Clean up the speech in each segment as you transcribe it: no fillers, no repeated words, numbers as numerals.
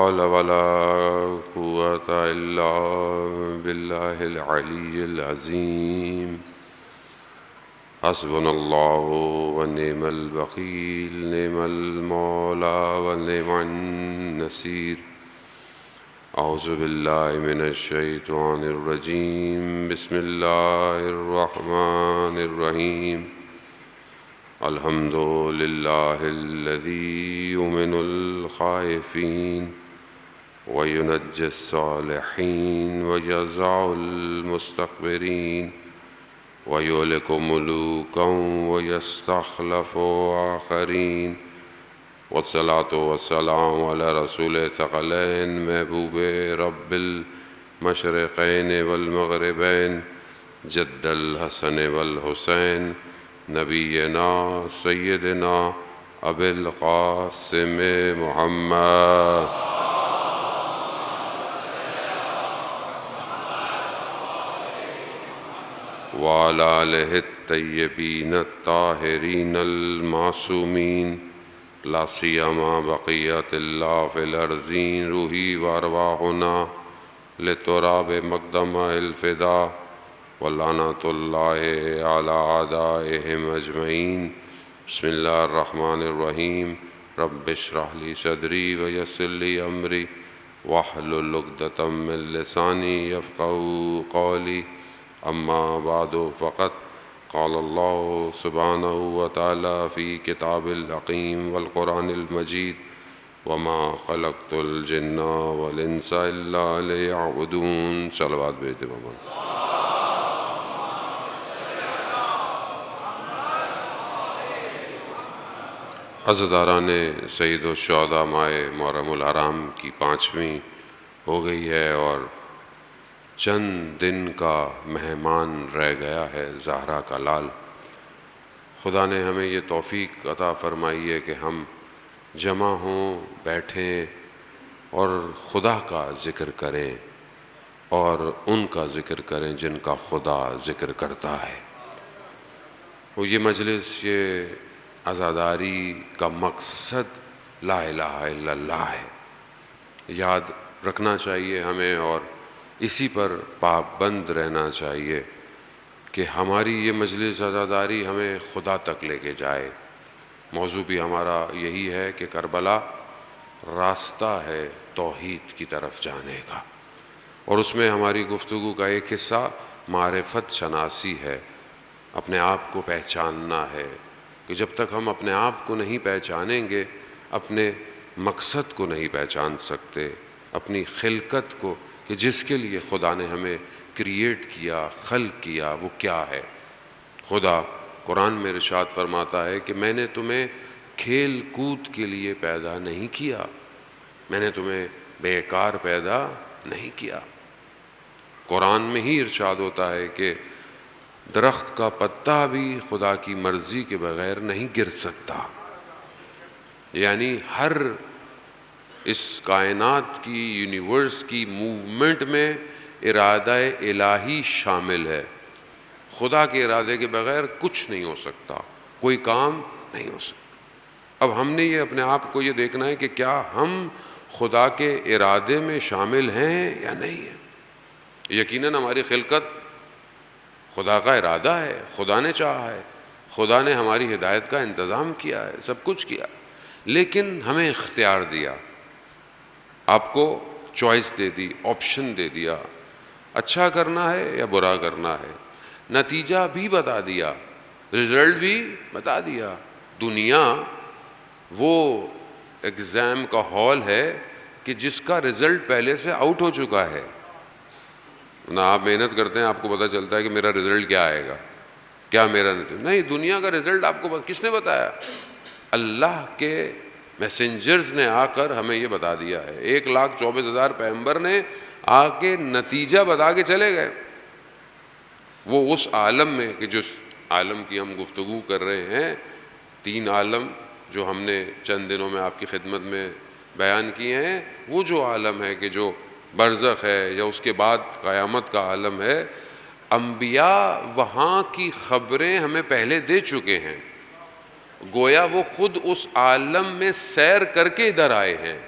حول ولا قوة إلا بالله العلي العظيم حسبنا الله ونعم الوكيل نعم المولى ونعم النصير أعوذ بالله من الشيطان الرجيم بسم الله الرحمن الرحيم الحمد لله الذي يؤمن الخائفين وينجي الصالحين ويجزع المستكبرين ويهلك ملوكا ويستخلف آخرين والصلاة والسلام على رسول الثقلين محبوب رب المشرقين والمغربين جد الحسن والحسين نبينا سيدنا أبي القاسم محمد وعلى آله الطيبين الطاهرين المعصومين لا سيما بقية الله في الأرضين روحي وأرواحنا لتراب مقدم الفداء ولعنة الله على أعدائهم أجمعين بسم الله الرحمن الرحيم رب اشرح لي صدري ويسر لي أمري واحلل عقدة من لساني يفقهوا قولي أما بعد فقد قال الله سبحانه وتعالى في كتاب الحكيم والقرآن المجيد وما خلقت الجن والإنس إلا ليعبدون صلوات بيت محمد عزاداران سید الشہداء ماہ محرم الحرام کی 5ویں ہو گئی ہے اور چند دن کا مہمان رہ گیا ہے زہرا کا لال۔ خدا نے ہمیں یہ توفیق عطا فرمائی ہے کہ ہم جمع ہوں، بیٹھیں اور خدا کا ذکر کریں اور ان کا ذکر کریں جن کا خدا ذکر کرتا ہے۔ وہ یہ مجلس، یہ عزاداری کا مقصد لا الہ الا اللہ ہے، یاد رکھنا چاہیے ہمیں اور اسی پر پابند رہنا چاہیے کہ ہماری یہ مجلس عزاداری ہمیں خدا تک لے کے جائے۔ موضوع بھی ہمارا یہی ہے کہ کربلا راستہ ہے توحید کی طرف جانے کا، اور اس میں ہماری گفتگو کا ایک حصہ معرفت شناسی ہے، اپنے آپ کو پہچاننا ہے کہ جب تک ہم اپنے آپ کو نہیں پہچانیں گے اپنے مقصد کو نہیں پہچان سکتے، اپنی خلقت کو کہ جس کے لیے خدا نے ہمیں کریٹ کیا، خلق کیا، وہ کیا ہے۔ خدا قرآن میں ارشاد فرماتا ہے کہ میں نے تمہیں کھیل کود کے لیے پیدا نہیں کیا، میں نے تمہیں بیکار پیدا نہیں کیا۔ قرآن میں ہی ارشاد ہوتا ہے کہ درخت کا پتا بھی خدا کی مرضی کے بغیر نہیں گر سکتا، یعنی ہر اس کائنات کی، یونیورس کی موومنٹ میں ارادہ الہی شامل ہے۔ خدا کے ارادے کے بغیر کچھ نہیں ہو سکتا، کوئی کام نہیں ہو سکتا۔ اب ہم نے یہ اپنے آپ کو یہ دیکھنا ہے کہ کیا ہم خدا کے ارادے میں شامل ہیں یا نہیں ہیں۔ یقیناً ہماری خلقت خدا کا ارادہ ہے، خدا نے چاہا ہے، خدا نے ہماری ہدایت کا انتظام کیا ہے، سب کچھ کیا، لیکن ہمیں اختیار دیا، آپ کو چوائس دے دی، آپشن دے دیا، اچھا کرنا ہے یا برا کرنا ہے، نتیجہ بھی بتا دیا، رزلٹ بھی بتا دیا۔ دنیا وہ ایگزام کا ہال ہے کہ جس کا رزلٹ پہلے سے آؤٹ ہو چکا ہے۔ نہ آپ محنت کرتے ہیں آپ کو پتہ چلتا ہے کہ میرا رزلٹ کیا آئے گا، کیا میرا نہیں، دنیا کا رزلٹ آپ کو کس نے بتایا؟ اللہ کے میسنجرز نے آ کر ہمیں یہ بتا دیا ہے۔ 1,24,000 پیغمبر نے آ کے نتیجہ بتا کے چلے گئے۔ وہ اس عالم میں کہ جس عالم کی ہم گفتگو کر رہے ہیں، 3 عالم جو ہم نے چند دنوں میں آپ کی خدمت میں بیان کیے ہیں، وہ جو عالم ہے کہ جو برزخ ہے یا اس کے بعد قیامت کا عالم ہے، انبیاء وہاں کی خبریں ہمیں پہلے دے چکے ہیں، گویا وہ خود اس عالم میں سیر کر کے ادھر آئے ہیں۔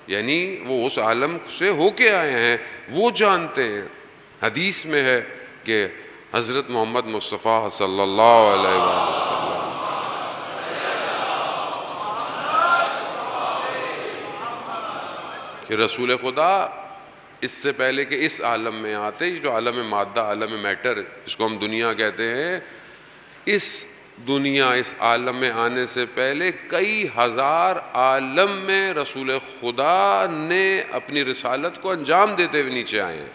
یعنی وہ اس عالم سے ہو کے آئے ہیں، وہ جانتے ہیں۔ حدیث میں ہے کہ حضرت محمد مصطفیٰ صلی اللہ علیہ وسلم کہ رسول خدا اس سے پہلے کہ اس عالم میں آتے، جو عالم مادہ، عالم میٹر جس کو ہم دنیا کہتے ہیں، اس دنیا، اس عالم میں آنے سے پہلے کئی ہزار عالم میں رسول خدا نے اپنی رسالت کو انجام دیتے ہوئے نیچے آئے ہیں،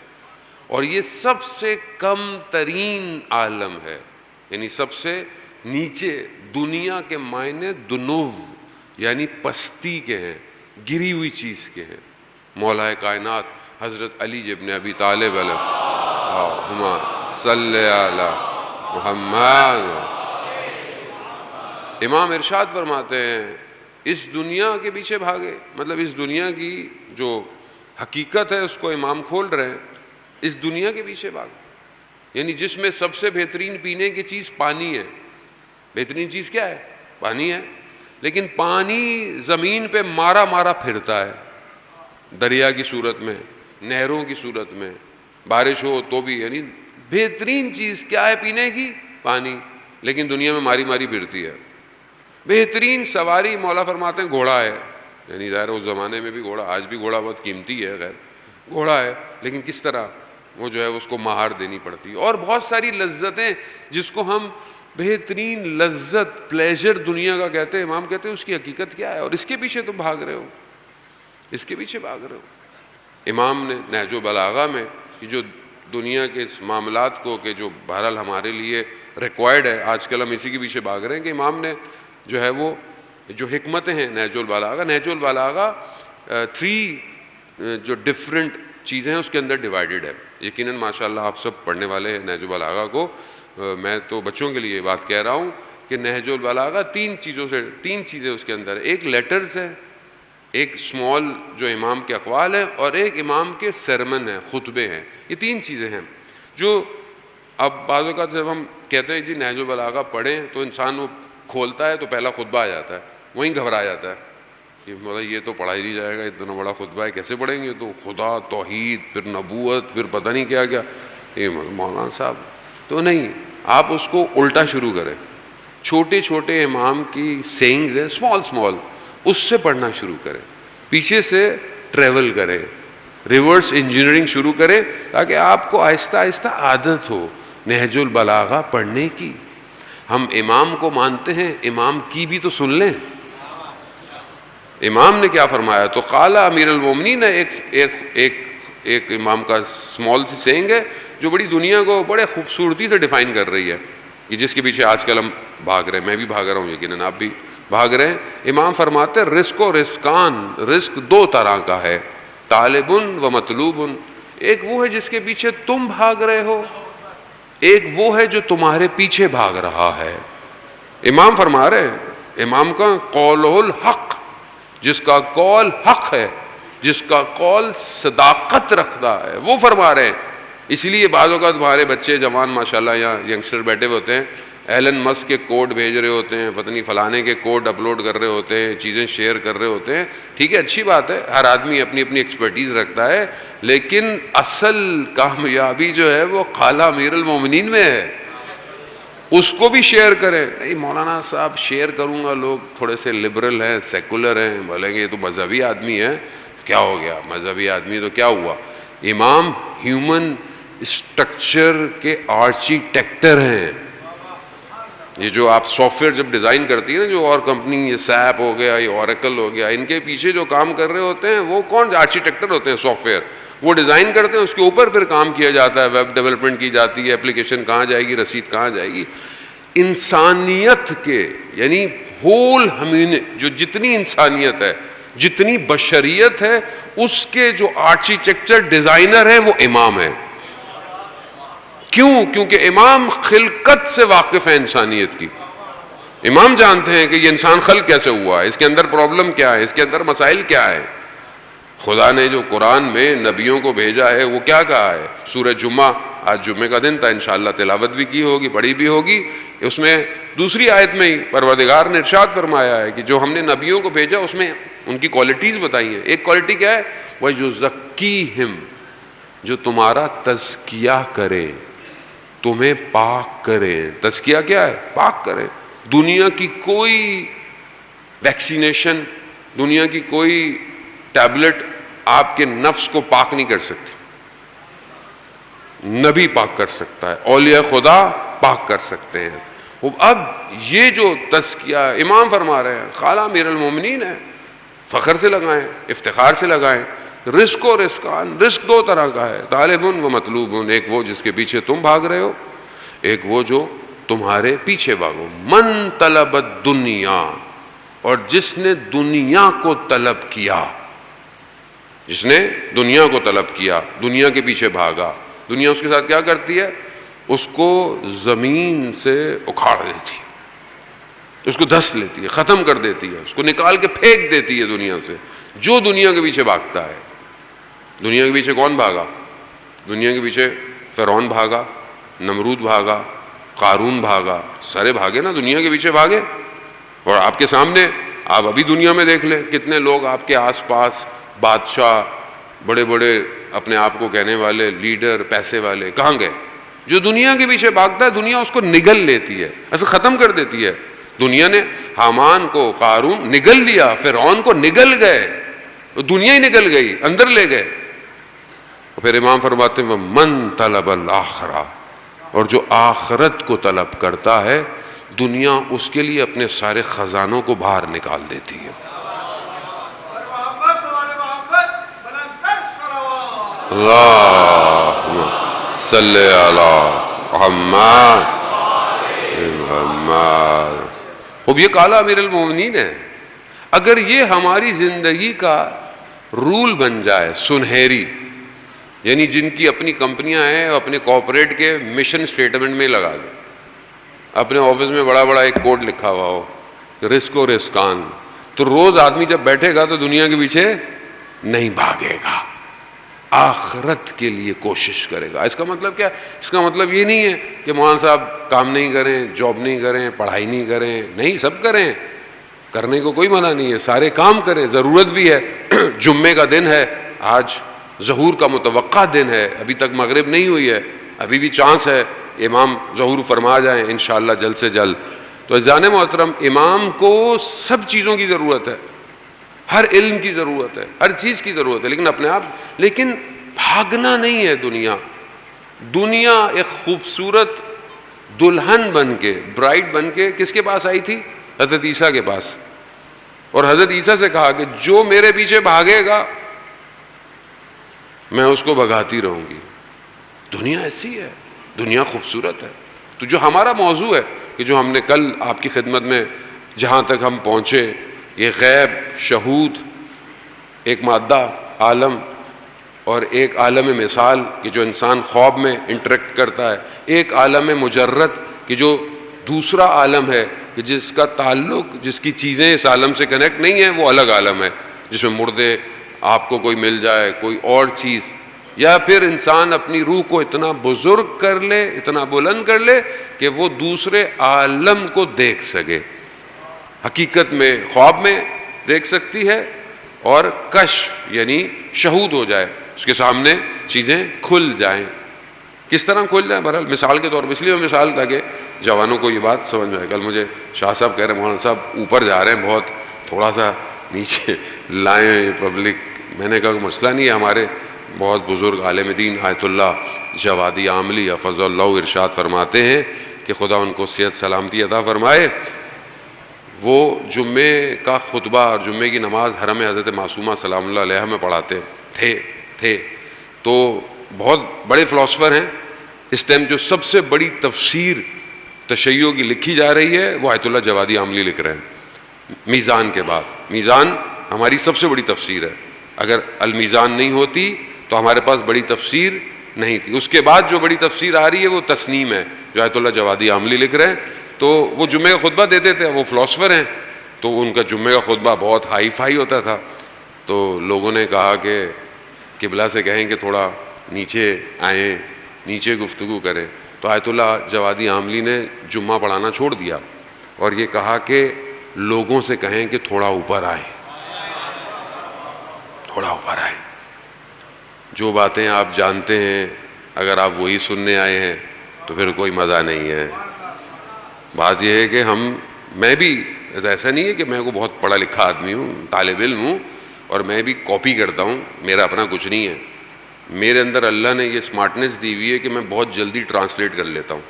اور یہ سب سے کم ترین عالم ہے، یعنی سب سے نیچے۔ دنیا کے معنی دنو یعنی پستی کے ہیں، گری ہوئی چیز کے ہیں۔ مولا کائنات حضرت علی ابن ابی طالب علیہ صلی علی محمد، امام ارشاد فرماتے ہیں اس دنیا کے پیچھے بھاگے، مطلب اس دنیا کی جو حقیقت ہے اس کو امام کھول رہے ہیں، اس دنیا کے پیچھے بھاگے، یعنی جس میں سب سے بہترین پینے کی چیز پانی ہے۔ بہترین چیز کیا ہے؟ پانی ہے، لیکن پانی زمین پہ مارا مارا پھرتا ہے، دریا کی صورت میں، نہروں کی صورت میں، بارش ہو تو بھی، یعنی بہترین چیز کیا ہے پینے کی؟ پانی، لیکن دنیا میں ماری ماری پھرتی ہے۔ بہترین سواری مولا فرماتے ہیں گھوڑا ہے، یعنی ظاہر اس زمانے میں بھی گھوڑا، آج بھی گھوڑا بہت قیمتی ہے، خیر گھوڑا ہے، لیکن کس طرح وہ جو ہے اس کو مہار دینی پڑتی ہے۔ اور بہت ساری لذتیں جس کو ہم بہترین لذت، پلیجر دنیا کا کہتے ہیں، امام کہتے ہیں اس کی حقیقت کیا ہے، اور اس کے پیچھے تم بھاگ رہے ہو، اس کے پیچھے بھاگ رہے ہو۔ امام نے نہج البلاغہ میں جو دنیا کے اس معاملات کو کہ جو بہرحال ہمارے لیے ریکوائرڈ ہے، آج کل ہم اسی کے پیچھے بھاگ رہے ہیں، کہ امام نے جو ہے وہ جو حکمتیں ہیں نہج البلاغہ 3 جو ڈفرینٹ چیزیں ہیں اس کے اندر ڈیوائیڈڈ ہے۔ یقیناً ماشاءاللہ آپ سب پڑھنے والے ہیں نہج البلاغہ کو، میں تو بچوں کے لیے بات کہہ رہا ہوں کہ نہج البلاغہ 3 چیزیں اس کے اندر ہے۔ ایک لیٹرز ہے، ایک اسمال جو امام کے اقوال ہیں، اور ایک امام کے سرمن ہیں، خطبے ہیں۔ یہ 3 چیزیں ہیں جو اب بعض اوقات جب ہم کہتے ہیں جی نہج البلاغہ پڑھیں تو انسان وہ کھولتا ہے تو پہلا خطبہ آ جاتا ہے، وہیں گھبرا جاتا ہے کہ یہ تو پڑھا ہی نہیں جائے گا، اتنا بڑا خطبہ ہے کیسے پڑھیں گے، تو خدا، توحید، پھر نبوت، پھر پتہ نہیں کیا کیا۔ یہ مولانا صاحب تو نہیں، آپ اس کو الٹا شروع کریں، چھوٹے چھوٹے امام کی سینگز ہیں، اسمال اس سے پڑھنا شروع کریں، پیچھے سے ٹریول کریں، ریورس انجینئرنگ شروع کریں، تاکہ آپ کو آہستہ آہستہ عادت ہو نہج البلاغہ پڑھنے کی۔ ہم امام کو مانتے ہیں، امام کی بھی تو سن لیں، امام نے کیا فرمایا۔ تو قال امیر المومنین ایک امام کا اسمال سی سینگ ہے جو بڑی دنیا کو بڑے خوبصورتی سے ڈیفائن کر رہی ہے، یہ جس کے پیچھے آج کل ہم بھاگ رہے ہیں، میں بھی بھاگ رہا ہوں، یقیناً آپ بھی بھاگ رہے ہیں۔ امام فرماتے ہیں رزق و رزقان، رزق 2 طرح کا ہے، طالب و مطلوب۔ ایک وہ ہے جس کے پیچھے تم بھاگ رہے ہو، ایک وہ ہے جو تمہارے پیچھے بھاگ رہا ہے۔ امام فرما رہے ہیں، امام کا قول الحق، جس کا قول حق ہے، جس کا قول صداقت رکھتا ہے، وہ فرما رہے ہیں۔ اس لیے بعض اوقات تمہارے بچے جوان ماشاءاللہ یہاں ینگسٹر بیٹھے ہوتے ہیں، ایلن مسک کے کوڈ بھیج رہے ہوتے ہیں، پتہ نہیں فلانے کے کوڈ اپلوڈ کر رہے ہوتے ہیں، چیزیں شیئر کر رہے ہوتے ہیں، ٹھیک ہے، اچھی بات ہے، ہر آدمی اپنی اپنی ایکسپرٹیز رکھتا ہے، لیکن اصل کامیابی جو ہے وہ قال امیر المومنین میں ہے، اس کو بھی شیئر کریں۔ نہیں مولانا صاحب شیئر کروں گا، لوگ تھوڑے سے لبرل ہیں، سیکولر ہیں، بولیں گے یہ تو مذہبی آدمی ہے، کیا ہو گیا مذہبی آدمی تو کیا ہوا؟ امام ہیومن اسٹرکچر کے آرکیٹیکٹر ہیں۔ یہ جو آپ سافٹ ویئر جب ڈیزائن کرتی ہے نا، جو اور کمپنی، یہ سیپ ہو گیا، یہ اوریکل ہو گیا، ان کے پیچھے جو کام کر رہے ہوتے ہیں وہ کون؟ آرکیٹیکٹر ہوتے ہیں، سافٹ ویئر وہ ڈیزائن کرتے ہیں، اس کے اوپر پھر کام کیا جاتا ہے، ویب ڈیولپمنٹ کی جاتی ہے، اپلیکیشن کہاں جائے گی، رسید کہاں جائے گی۔ انسانیت کے یعنی ہول جو جتنی انسانیت ہے، جتنی بشریت ہے، اس کے جو آرکیٹیکچر ڈیزائنر ہیں وہ امام ہیں۔ کیوں؟ کیونکہ امام خلقت سے واقف ہے انسانیت کی، امام جانتے ہیں کہ یہ انسان خلق کیسے ہوا ہے، اس کے اندر پرابلم کیا ہے، اس کے اندر مسائل کیا ہے۔ خدا نے جو قرآن میں نبیوں کو بھیجا ہے وہ کیا کہا ہے؟ سورہ جمعہ، آج جمعے کا دن تھا، انشاءاللہ تلاوت بھی کی ہوگی، پڑھی بھی ہوگی، اس میں دوسری آیت میں ہی پروردگار نے ارشاد فرمایا ہے کہ جو ہم نے نبیوں کو بھیجا اس میں ان کی کوالٹیز بتائی ہیں. ایک کوالٹی کیا ہے؟ وَيُزَكِّيهِمْ، جو تمہارا تزکیہ کرے، تمہیں پاک کرے. تزکیہ کیا ہے؟ پاک کرے. دنیا کی کوئی ویکسینیشن، دنیا کی کوئی ٹیبلٹ آپ کے نفس کو پاک نہیں کر سکتی. نبی پاک کر سکتا ہے، اولیاء خدا پاک کر سکتے ہیں. اب یہ جو تزکیہ امام فرما رہے ہیں، خالہ امیر المومنین ہے، فخر سے لگائیں، افتخار سے لگائیں. رزق و رزقان، رزق دو طرح کا ہے، طالبن و مطلوبن. ایک وہ جس کے پیچھے تم بھاگ رہے ہو، ایک وہ جو تمہارے پیچھے بھاگو. من طلب الدنیا، اور جس نے دنیا کو طلب کیا، جس نے دنیا کو طلب کیا، دنیا کے پیچھے بھاگا. دنیا اس کے ساتھ کیا کرتی ہے؟ اس کو زمین سے اکھاڑ دیتی ہے، اس کو دھس لیتی ہے، ختم کر دیتی ہے، اس کو نکال کے پھینک دیتی ہے دنیا سے. جو دنیا کے پیچھے بھاگتا ہے. دنیا کے پیچھے کون بھاگا؟ دنیا کے پیچھے فرعون بھاگا، نمرود بھاگا، قارون بھاگا، سارے بھاگے نا، دنیا کے پیچھے بھاگے. اور آپ کے سامنے، آپ ابھی دنیا میں دیکھ لیں کتنے لوگ آپ کے آس پاس، بادشاہ، بڑے بڑے اپنے آپ کو کہنے والے لیڈر، پیسے والے، کہاں گئے؟ جو دنیا کے پیچھے بھاگتا ہے دنیا اس کو نگل لیتی ہے، ایسے ختم کر دیتی ہے. دنیا نے حامان کو، قارون نگل لیا، فرعون کو نگل گئے، دنیا ہی نگل گئی، اندر لے گئے. پھر امام فرماتے ہیں من طلب الآخرہ، اور جو آخرت کو طلب کرتا ہے، دنیا اس کے لیے اپنے سارے خزانوں کو باہر نکال دیتی ہے. اللہم صلی علی محمد. اب یہ کالا امیر المومنین ہے. اگر یہ ہماری زندگی کا رول بن جائے، سنہری، یعنی جن کی اپنی کمپنیاں ہیں، اپنے کارپوریٹ کے مشن سٹیٹمنٹ میں لگا دیں، اپنے آفس میں بڑا بڑا ایک کوڈ لکھا ہوا ہو، رزق و رزقان، تو روز آدمی جب بیٹھے گا تو دنیا کے پیچھے نہیں بھاگے گا، آخرت کے لیے کوشش کرے گا. اس کا مطلب کیا؟ اس کا مطلب یہ نہیں ہے کہ مولانا صاحب کام نہیں کریں، جاب نہیں کریں، پڑھائی نہیں کریں. نہیں، سب کریں، کرنے کو کوئی منع نہیں ہے، سارے کام کریں، ضرورت بھی ہے. جمعے کا دن ہے، آج ظہور کا متوقع دن ہے، ابھی تک مغرب نہیں ہوئی ہے، ابھی بھی چانس ہے امام ظہور فرما جائیں انشاءاللہ جلد سے جلد. تو عزیزان محترم، امام کو سب چیزوں کی ضرورت ہے، ہر علم کی ضرورت ہے، ہر چیز کی ضرورت ہے، لیکن اپنے آپ، لیکن بھاگنا نہیں ہے. دنیا ایک خوبصورت دلہن بن کے، برائڈ بن کے کس کے پاس آئی تھی؟ حضرت عیسیٰ کے پاس. اور حضرت عیسیٰ سے کہا کہ جو میرے پیچھے بھاگے گا میں اس کو بھگاتی رہوں گی. دنیا ایسی ہے، دنیا خوبصورت ہے. تو جو ہمارا موضوع ہے کہ جو ہم نے کل آپ کی خدمت میں جہاں تک ہم پہنچے، یہ غیب، شہود، ایک مادہ عالم اور ایک عالم مثال کہ جو انسان خواب میں انٹریکٹ کرتا ہے، ایک عالم مجرد کہ جو دوسرا عالم ہے کہ جس کا تعلق، جس کی چیزیں اس عالم سے کنیکٹ نہیں ہیں، وہ الگ عالم ہے جس میں مردے آپ کو کوئی مل جائے، کوئی اور چیز، یا پھر انسان اپنی روح کو اتنا بزرگ کر لے، اتنا بلند کر لے کہ وہ دوسرے عالم کو دیکھ سکے. حقیقت میں خواب میں دیکھ سکتی ہے، اور کشف یعنی شہود ہو جائے، اس کے سامنے چیزیں کھل جائیں. کس طرح کھل جائیں؟ بہرحال مثال کے طور پر، اس لیے میں مثال تھا کہ جوانوں کو یہ بات سمجھ میں آئے. کل مجھے شاہ صاحب کہہ رہے ہیں مولانا صاحب اوپر جا رہے ہیں بہت، تھوڑا سا نیچے لائیں پبلک. میں نے کہا کہ مسئلہ نہیں ہے، ہمارے بہت بزرگ عالم دین آیت اللہ جوادی عاملی حفظ اللہ ارشاد فرماتے ہیں کہ خدا ان کو صحت سلامتی عطا فرمائے. وہ جمعے کا خطبہ اور جمعے کی نماز حرم حضرت معصومہ سلام اللہ علیہ میں پڑھاتے تھے. تو بہت بڑے فلاسفر ہیں اس ٹائم، جو سب سے بڑی تفسیر تشیع کی لکھی جا رہی ہے وہ آیت اللہ جوادی عاملی لکھ رہے ہیں. میزان کے بعد، میزان ہماری سب سے بڑی تفسیر ہے. اگر المیزان نہیں ہوتی تو ہمارے پاس بڑی تفسیر نہیں تھی. اس کے بعد جو بڑی تفسیر آ رہی ہے وہ تسنیم ہے جو آیت اللہ جوادی عاملی لکھ رہے ہیں. تو وہ جمعے کا خطبہ دیتے تھے، وہ فلاسفر ہیں، تو ان کا جمعے کا خطبہ بہت ہائی فائی ہوتا تھا. تو لوگوں نے کہا کہ قبلہ سے کہیں کہ تھوڑا نیچے آئیں، نیچے گفتگو کریں. تو آیت اللہ جوادی عاملی نے جمعہ پڑھانا چھوڑ دیا اور یہ کہا کہ لوگوں سے کہیں کہ تھوڑا اوپر آئیں. تھوڑا اوپر آئیں. جو باتیں آپ جانتے ہیں اگر آپ وہی سننے آئے ہیں تو پھر کوئی مزہ نہیں ہے. بات یہ ہے کہ میں بھی ایسا نہیں ہے کہ میں کو بہت پڑھا لکھا آدمی ہوں, طالب علم ہوں اور میں بھی کاپی کرتا ہوں, میرا اپنا کچھ نہیں ہے. میرے اندر اللہ نے یہ اسمارٹنیس دی ہوئی ہے کہ میں بہت جلدی ٹرانسلیٹ کر لیتا ہوں.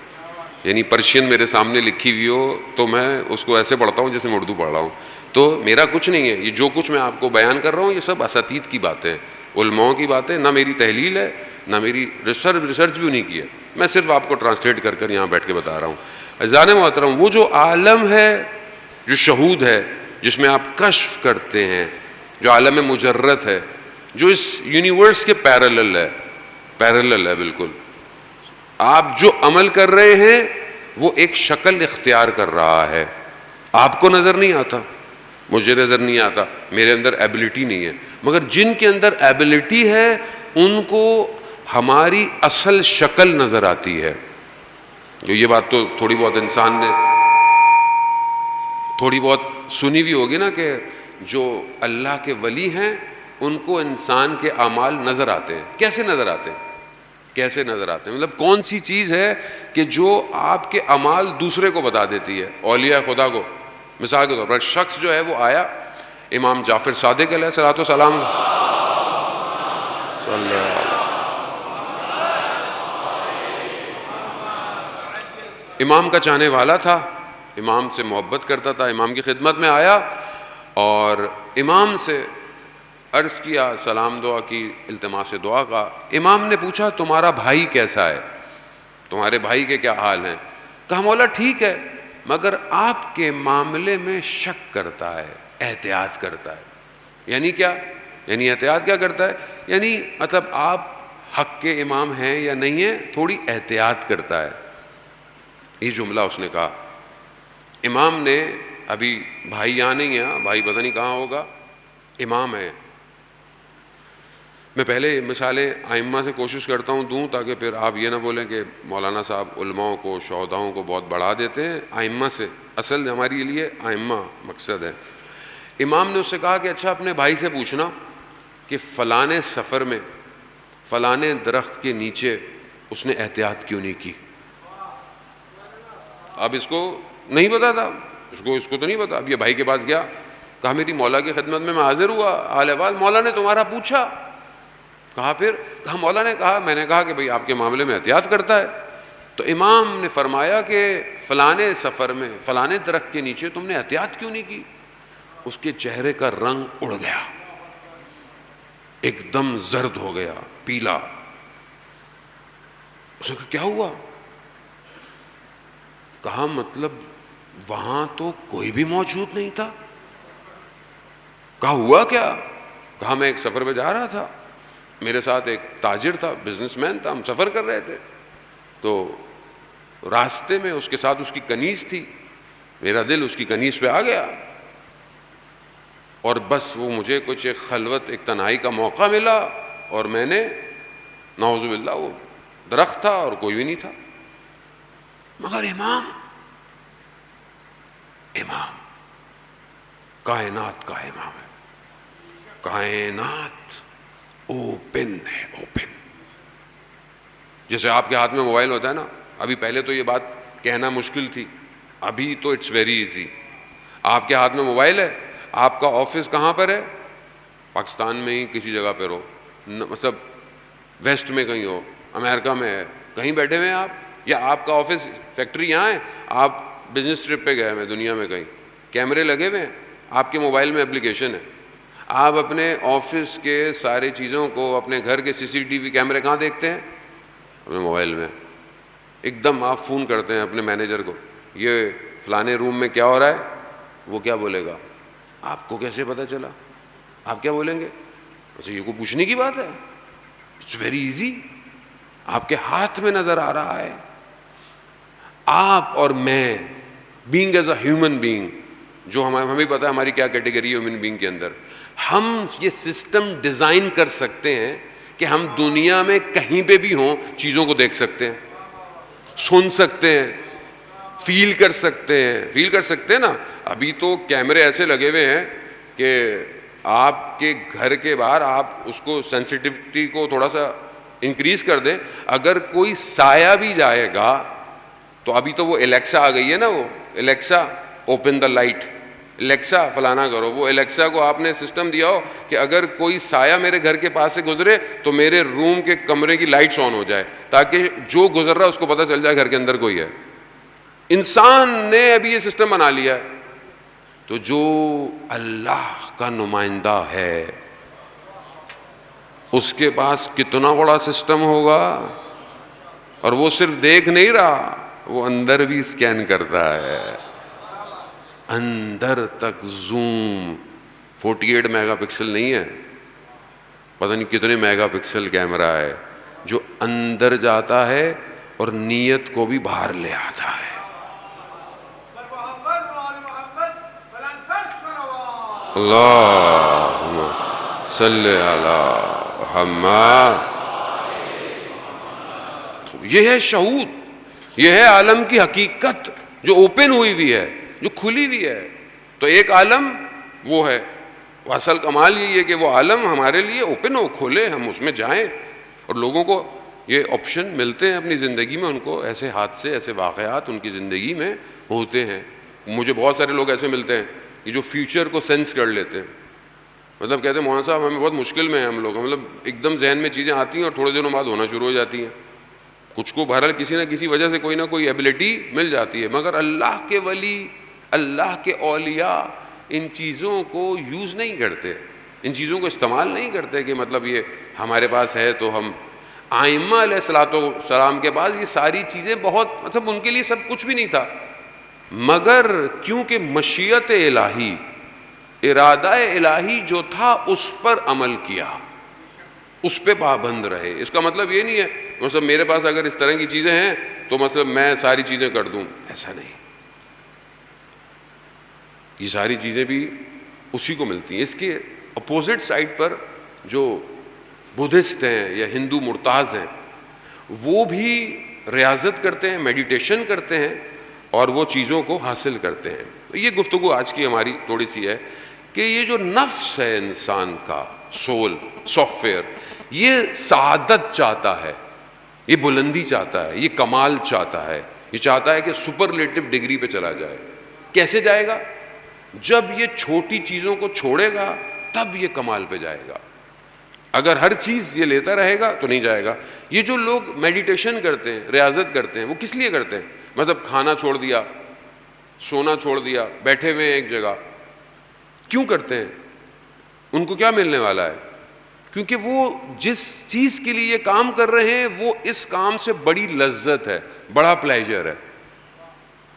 یعنی پرشین میرے سامنے لکھی ہوئی ہو تو میں اس کو ایسے پڑھتا ہوں جیسے میں اردو پڑھ رہا ہوں. تو میرا کچھ نہیں ہے, یہ جو کچھ میں آپ کو بیان کر رہا ہوں یہ سب اساتید کی باتیں ہیں, علماء کی باتیں, نہ میری تحلیل ہے نہ میری ریسرچ بھی نہیں کی ہے, میں صرف آپ کو ٹرانسلیٹ کر کر یہاں بیٹھ کے بتا رہا ہوں. عزیزان محترم, وہ جو عالم ہے جو شہود ہے, جس میں آپ کشف کرتے ہیں, جو عالم مجرد ہے, جو اس یونیورس کے پیرالل ہے بالکل. آپ جو عمل کر رہے ہیں وہ ایک شکل اختیار کر رہا ہے. آپ کو نظر نہیں آتا, مجھے نظر نہیں آتا, میرے اندر ایبلٹی نہیں ہے, مگر جن کے اندر ایبلٹی ہے ان کو ہماری اصل شکل نظر آتی ہے. جو یہ بات تو تھوڑی بہت انسان نے تھوڑی بہت سنی بھی ہوگی نا, کہ جو اللہ کے ولی ہیں ان کو انسان کے اعمال نظر آتے ہیں. کیسے نظر آتے ہیں؟ کیسے نظر آتے ہیں مطلب کون سی چیز ہے کہ جو آپ کے اعمال دوسرے کو بتا دیتی ہے؟ اولیاء خدا کو مثال کے طور پر شخص جو ہے وہ آیا امام جعفر صادق علیہ الصلوۃ والسلام امام کا چاہنے والا تھا, امام سے محبت کرتا تھا, امام کی خدمت میں آیا اور امام سے عرض کیا, سلام دعا کی, التماس دعا کا. امام نے پوچھا تمہارا بھائی کیسا ہے, تمہارے بھائی کے کیا حال ہیں؟ کہا مولا ٹھیک ہے مگر آپ کے معاملے میں شک کرتا ہے, احتیاط کرتا ہے. یعنی کیا؟ یعنی احتیاط کیا کرتا ہے؟ یعنی مطلب آپ حق کے امام ہیں یا نہیں ہیں, تھوڑی احتیاط کرتا ہے. یہ جملہ اس نے کہا. امام نے, ابھی بھائی یہاں نہیں ہے, بھائی پتہ نہیں کہاں ہوگا, امام ہے. میں پہلے مثالیں ائمہ سے کوشش کرتا ہوں دوں تاکہ پھر آپ یہ نہ بولیں کہ مولانا صاحب علماء کو, شہداؤں کو بہت بڑھا دیتے ہیں. ائمہ سے, اصل ہماری لیے ائمہ مقصد ہے. امام نے اس سے کہا کہ اچھا اپنے بھائی سے پوچھنا کہ فلانے سفر میں فلانے درخت کے نیچے اس نے احتیاط کیوں نہیں کی. اب اس کو نہیں پتا تھا, اس کو تو نہیں پتا. اب یہ بھائی کے پاس گیا, کہا میری مولا کی خدمت میں حاضر ہوا, حال احوال مولا نے تمہارا پوچھا. کہا پھر؟ کہا مولا نے کہا, میں نے کہا کہ بھئی آپ کے معاملے میں احتیاط کرتا ہے. تو امام نے فرمایا کہ فلانے سفر میں فلانے درخت کے نیچے تم نے احتیاط کیوں نہیں کی؟ اس کے چہرے کا رنگ اڑ گیا, ایک دم زرد ہو گیا, پیلا. اس نے کہا کیا ہوا؟ کہا مطلب وہاں تو کوئی بھی موجود نہیں تھا. کہا ہوا کیا؟ کہا میں ایک سفر پہ جا رہا تھا, میرے ساتھ ایک تاجر تھا, بزنس مین تھا, ہم سفر کر رہے تھے, تو راستے میں اس کے ساتھ اس کی کنیز تھی, میرا دل اس کی کنیز پہ آ گیا اور بس وہ مجھے کچھ ایک خلوت, ایک تنہائی کا موقع ملا اور میں نے نعوذ باللہ, وہ درخت تھا اور کوئی بھی نہیں تھا. مگر امام کائنات کا امام ہے, کائنات اوپن ہے, اوپن. جیسے آپ کے ہاتھ میں موبائل ہوتا ہے نا, ابھی پہلے تو یہ بات کہنا مشکل تھی, ابھی تو اٹس ویری ایزی. آپ کے ہاتھ میں موبائل ہے, آپ کا آفس کہاں پر ہے؟ پاکستان میں ہی کسی جگہ پر ہو, مطلب ویسٹ میں کہیں ہو, امریکہ میں ہے, کہیں بیٹھے ہوئے ہیں آپ, یا آپ کا آفس فیکٹری یہاں ہے, آپ بزنس ٹرپ پہ گئے ہیں دنیا میں کہیں, کیمرے لگے ہوئے ہیں, آپ کے موبائل میں اپلیکیشن ہے, آپ اپنے آفس کے سارے چیزوں کو, اپنے گھر کے CCTV کیمرے کہاں دیکھتے ہیں؟ اپنے موبائل میں. ایک دم آپ فون کرتے ہیں اپنے مینیجر کو, یہ فلانے روم میں کیا ہو رہا ہے, وہ کیا بولے گا؟ آپ کو کیسے پتہ چلا؟ آپ کیا بولیں گے؟ اچھا یہ کوئی پوچھنے کی بات ہے؟ اٹس ویری ایزی, آپ کے ہاتھ میں نظر آ رہا ہے. آپ اور میں, being as a human being, جو ہمیں پتہ ہے ہماری کیا کیٹیگری ہے ہیومن بینگ کے اندر, ہم یہ سسٹم ڈیزائن کر سکتے ہیں کہ ہم دنیا میں کہیں پہ بھی ہوں چیزوں کو دیکھ سکتے ہیں, سن سکتے ہیں, فیل کر سکتے ہیں نا. ابھی تو کیمرے ایسے لگے ہوئے ہیں کہ آپ کے گھر کے باہر آپ اس کو سینسٹیوٹی کو تھوڑا سا انکریز کر دیں, اگر کوئی سایہ بھی جائے گا تو ابھی تو وہ الیکسا آ گئی ہے نا, وہ Alexa open the light, Alexa فلانا کرو, وہ الیکسا کو آپ نے سسٹم دیا ہو کہ اگر کوئی سایہ میرے گھر کے پاس سے گزرے تو میرے روم کے کمرے کی لائٹس آن ہو جائے, تاکہ جو گزر رہا ہے اس کو پتہ چل جائے گھر کے اندر کوئی ہے. انسان نے ابھی یہ سسٹم بنا لیا ہے. تو جو اللہ کا نمائندہ ہے اس کے پاس کتنا بڑا سسٹم ہوگا, اور وہ صرف دیکھ نہیں رہا, وہ اندر بھی اسکین کرتا ہے, اندر تک زوم. 48 میگا پکسل نہیں ہے, پتہ نہیں کتنے میگا پکسل کیمرہ ہے جو اندر جاتا ہے اور نیت کو بھی باہر لے آتا ہے. اللہم صلی علی محمد. یہ ہے شہود, یہ ہے عالم کی حقیقت جو اوپن ہوئی ہوئی ہے, جو کھلی ہوئی ہے. تو ایک عالم وہ ہے, اصل کمال یہی ہے کہ وہ عالم ہمارے لیے اوپن ہو, کھولے, ہم اس میں جائیں. اور لوگوں کو یہ آپشن ملتے ہیں اپنی زندگی میں, ان کو ایسے حادثے, ایسے واقعات ان کی زندگی میں ہوتے ہیں. مجھے بہت سارے لوگ ایسے ملتے ہیں کہ جو فیوچر کو سینس کر لیتے ہیں. مطلب کہتے ہیں مولانا صاحب ہمیں بہت مشکل میں ہیں ہم لوگ, مطلب ایک دم ذہن میں چیزیں آتی ہیں اور تھوڑے دنوں بعد ہونا شروع ہو جاتی ہیں. کچھ کو بہرحال کسی نہ کسی وجہ سے کوئی نہ کوئی ایبلٹی مل جاتی ہے, مگر اللہ کے ولی, اللہ کے اولیاء ان چیزوں کو یوز نہیں کرتے, ان چیزوں کو استعمال نہیں کرتے کہ مطلب یہ ہمارے پاس ہے تو ہم. ائمہ علیہ الصلوۃ والسلام کے پاس یہ ساری چیزیں بہت, مطلب ان کے لیے سب کچھ بھی نہیں تھا, مگر کیونکہ مشیت الہی, ارادہ الہی جو تھا اس پر عمل کیا, اس پہ پابند رہے. اس کا مطلب یہ نہیں ہے مطلب میرے پاس اگر اس طرح کی چیزیں ہیں تو مطلب میں ساری چیزیں کر دوں, ایسا نہیں. یہ ساری چیزیں بھی اسی کو ملتی ہیں. اس کے اپوزٹ سائڈ پر جو بدھسٹ ہیں یا ہندو مرتاز ہیں وہ بھی ریاضت کرتے ہیں, میڈیٹیشن کرتے ہیں اور وہ چیزوں کو حاصل کرتے ہیں. یہ گفتگو آج کی ہماری تھوڑی سی ہے کہ یہ جو نفس ہے انسان کا, سول, سافٹ ویئر, یہ سعادت چاہتا ہے, یہ بلندی چاہتا ہے, یہ کمال چاہتا ہے, یہ چاہتا ہے کہ سپرلیٹو ڈگری پہ چلا جائے. کیسے جائے گا؟ جب یہ چھوٹی چیزوں کو چھوڑے گا تب یہ کمال پہ جائے گا. اگر ہر چیز یہ لیتا رہے گا تو نہیں جائے گا. یہ جو لوگ میڈیٹیشن کرتے ہیں, ریاضت کرتے ہیں, وہ کس لیے کرتے ہیں؟ مطلب کھانا چھوڑ دیا, سونا چھوڑ دیا, بیٹھے ہوئے ایک جگہ, کیوں کرتے ہیں؟ ان کو کیا ملنے والا ہے؟ کیونکہ وہ جس چیز کے لیے یہ کام کر رہے ہیں وہ اس کام سے بڑی لذت ہے, بڑا پلیجر ہے.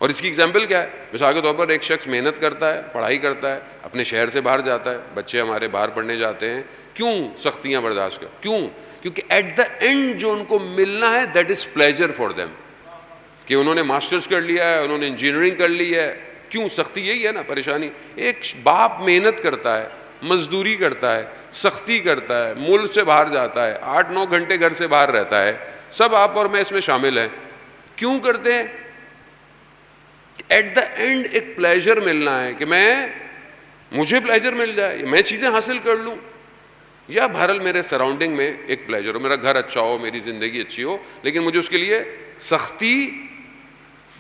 اور اس کی ایگزامپل کیا ہے؟ مثال کے طور پر ایک شخص محنت کرتا ہے, پڑھائی کرتا ہے, اپنے شہر سے باہر جاتا ہے, بچے ہمارے باہر پڑھنے جاتے ہیں, کیوں سختیاں برداشت کر, کیوں؟ کیونکہ ایٹ دا اینڈ جو ان کو ملنا ہے that is pleasure for them, کہ انہوں نے ماسٹرز کر لیا ہے, انہوں نے انجینئرنگ کر لی ہے. کیوں؟ سختی یہی ہے نا, پریشانی. ایک باپ محنت کرتا ہے, مزدوری کرتا ہے, سختی کرتا ہے, ملک سے باہر جاتا ہے, 8-9 گھنٹے گھر سے باہر رہتا ہے, سب آپ اور میں اس میں شامل ہیں. کیوں کرتے ہیں؟ ایٹ دا اینڈ ایک پلیجر ملنا ہے کہ مجھے پلیجر مل جائے, میں چیزیں حاصل کر لوں, یا بہرحال میرے سراؤنڈنگ میں ایک پلیجر ہو, میرا گھر اچھا ہو, میری زندگی اچھی ہو, لیکن مجھے اس کے لیے سختی,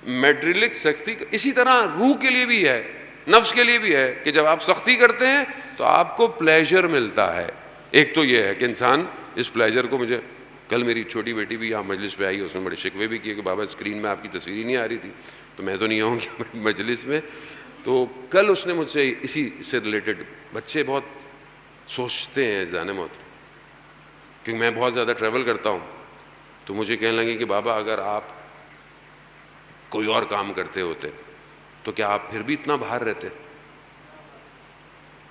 میٹریلک سختی. اسی طرح روح کے لیے بھی ہے, نفس کے لیے بھی ہے کہ جب آپ سختی کرتے ہیں تو آپ کو پلیجر ملتا ہے. ایک تو یہ ہے کہ انسان اس پلیجر کو, مجھے کل میری چھوٹی بیٹی بھی یہاں مجلس پہ آئی, اس نے بڑے شکوے بھی کیے کہ بابا اسکرین میں آپ کی تصویر ہی نہیں آ رہی تھی, تو میں تو نہیں آؤں گی مجلس میں. تو کل اس نے مجھ سے اسی سے ریلیٹڈ, بچے بہت سوچتے ہیں جانے موت, کیونکہ میں بہت زیادہ ٹریول کرتا ہوں, تو مجھے کہنے لگے کہ بابا اگر آپ کوئی اور کام کرتے ہوتے تو کیا آپ پھر بھی اتنا باہر رہتے؟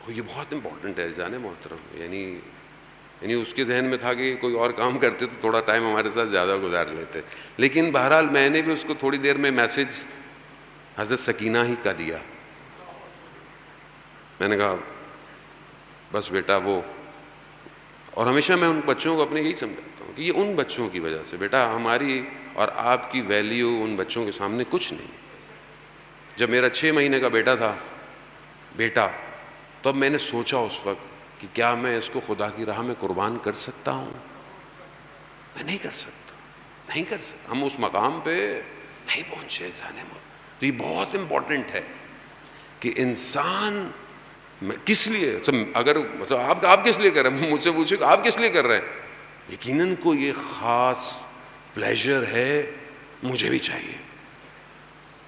یہ بہت امپورٹنٹ ہے جانے محترم. یعنی اس کے ذہن میں تھا کہ کوئی اور کام کرتے تو تھوڑا ٹائم ہمارے ساتھ زیادہ گزار لیتے. لیکن بہرحال میں نے بھی اس کو تھوڑی دیر میں میسج حضرت سکینہ ہی کا دیا. میں نے کہا بس بیٹا وہ, اور ہمیشہ میں ان بچوں کو اپنے یہی سمجھاتا ہوں کہ یہ ان بچوں کی وجہ سے, بیٹا ہماری اور آپ کی ویلیو ان بچوں کے سامنے کچھ نہیں. جب میرا 6 مہینے کا بیٹا تھا, بیٹا تو اب میں نے سوچا اس وقت کہ کیا میں اس کو خدا کی راہ میں قربان کر سکتا ہوں؟ میں نہیں کر سکتا، نہیں کر سکتا. ہم اس مقام پہ نہیں پہنچے جانے میں. تو یہ بہت امپورٹنٹ ہے کہ انسان کس لیے، اگر آپ کس لیے کر رہے ہیں، مجھ سے پوچھے کہ آپ کس لیے کر رہے ہیں، یقیناً کو یہ خاص پلیجر ہے، مجھے بھی چاہیے.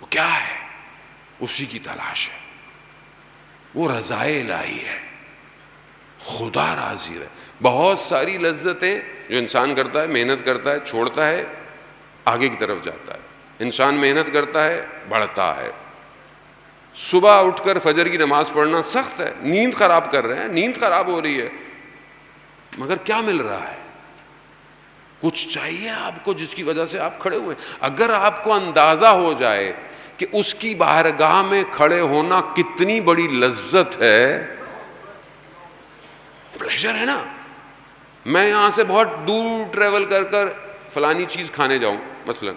وہ کیا ہے؟ اسی کی تلاش ہے، وہ رضائے الہی ہے، خدا راضی رہے. بہت ساری لذتیں جو انسان کرتا ہے، محنت کرتا ہے، چھوڑتا ہے، آگے کی طرف جاتا ہے. انسان محنت کرتا ہے، بڑھتا ہے. صبح اٹھ کر فجر کی نماز پڑھنا سخت ہے، نیند خراب کر رہے ہیں، نیند خراب ہو رہی ہے، مگر کیا مل رہا ہے؟ کچھ چاہیے آپ کو جس کی وجہ سے آپ کھڑے ہوئے. اگر آپ کو اندازہ ہو جائے کہ اس کی بارگاہ میں کھڑے ہونا کتنی بڑی لذت ہے، پلیجر ہے نا. میں یہاں سے بہت دور ٹریول کر کر فلانی چیز کھانے جاؤں، مثلا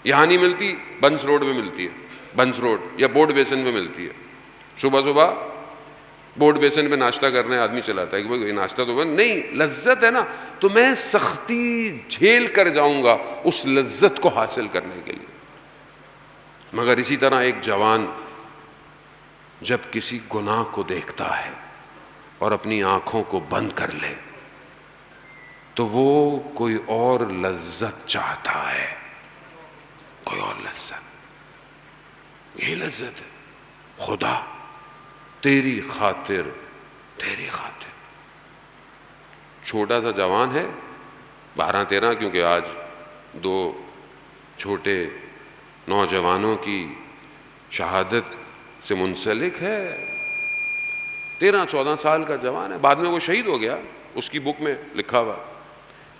یہاں نہیں ملتی، بنس روڈ میں ملتی ہے، بنس روڈ یا بورڈ بیسن میں ملتی ہے. صبح صبح بورڈ بیسن پہ ناشتہ کرنے آدمی چلاتا ہے کہ بھائی ناشتہ تو بن نہیں، لذت ہے نا، تو میں سختی جھیل کر جاؤں گا اس لذت کو حاصل کرنے کے لیے. مگر اسی طرح ایک جوان جب کسی گناہ کو دیکھتا ہے اور اپنی آنکھوں کو بند کر لے تو وہ کوئی اور لذت چاہتا ہے، کوئی اور لذت. یہی لذت ہے. خدا تیری خاطر، تیری خاطر. چھوٹا سا جوان ہے، 12-13، کیونکہ آج 2 چھوٹے نوجوانوں کی شہادت سے منسلک ہے. 13-14 سال کا جوان ہے. بعد میں وہ شہید ہو گیا. اس کی بک میں لکھا ہوا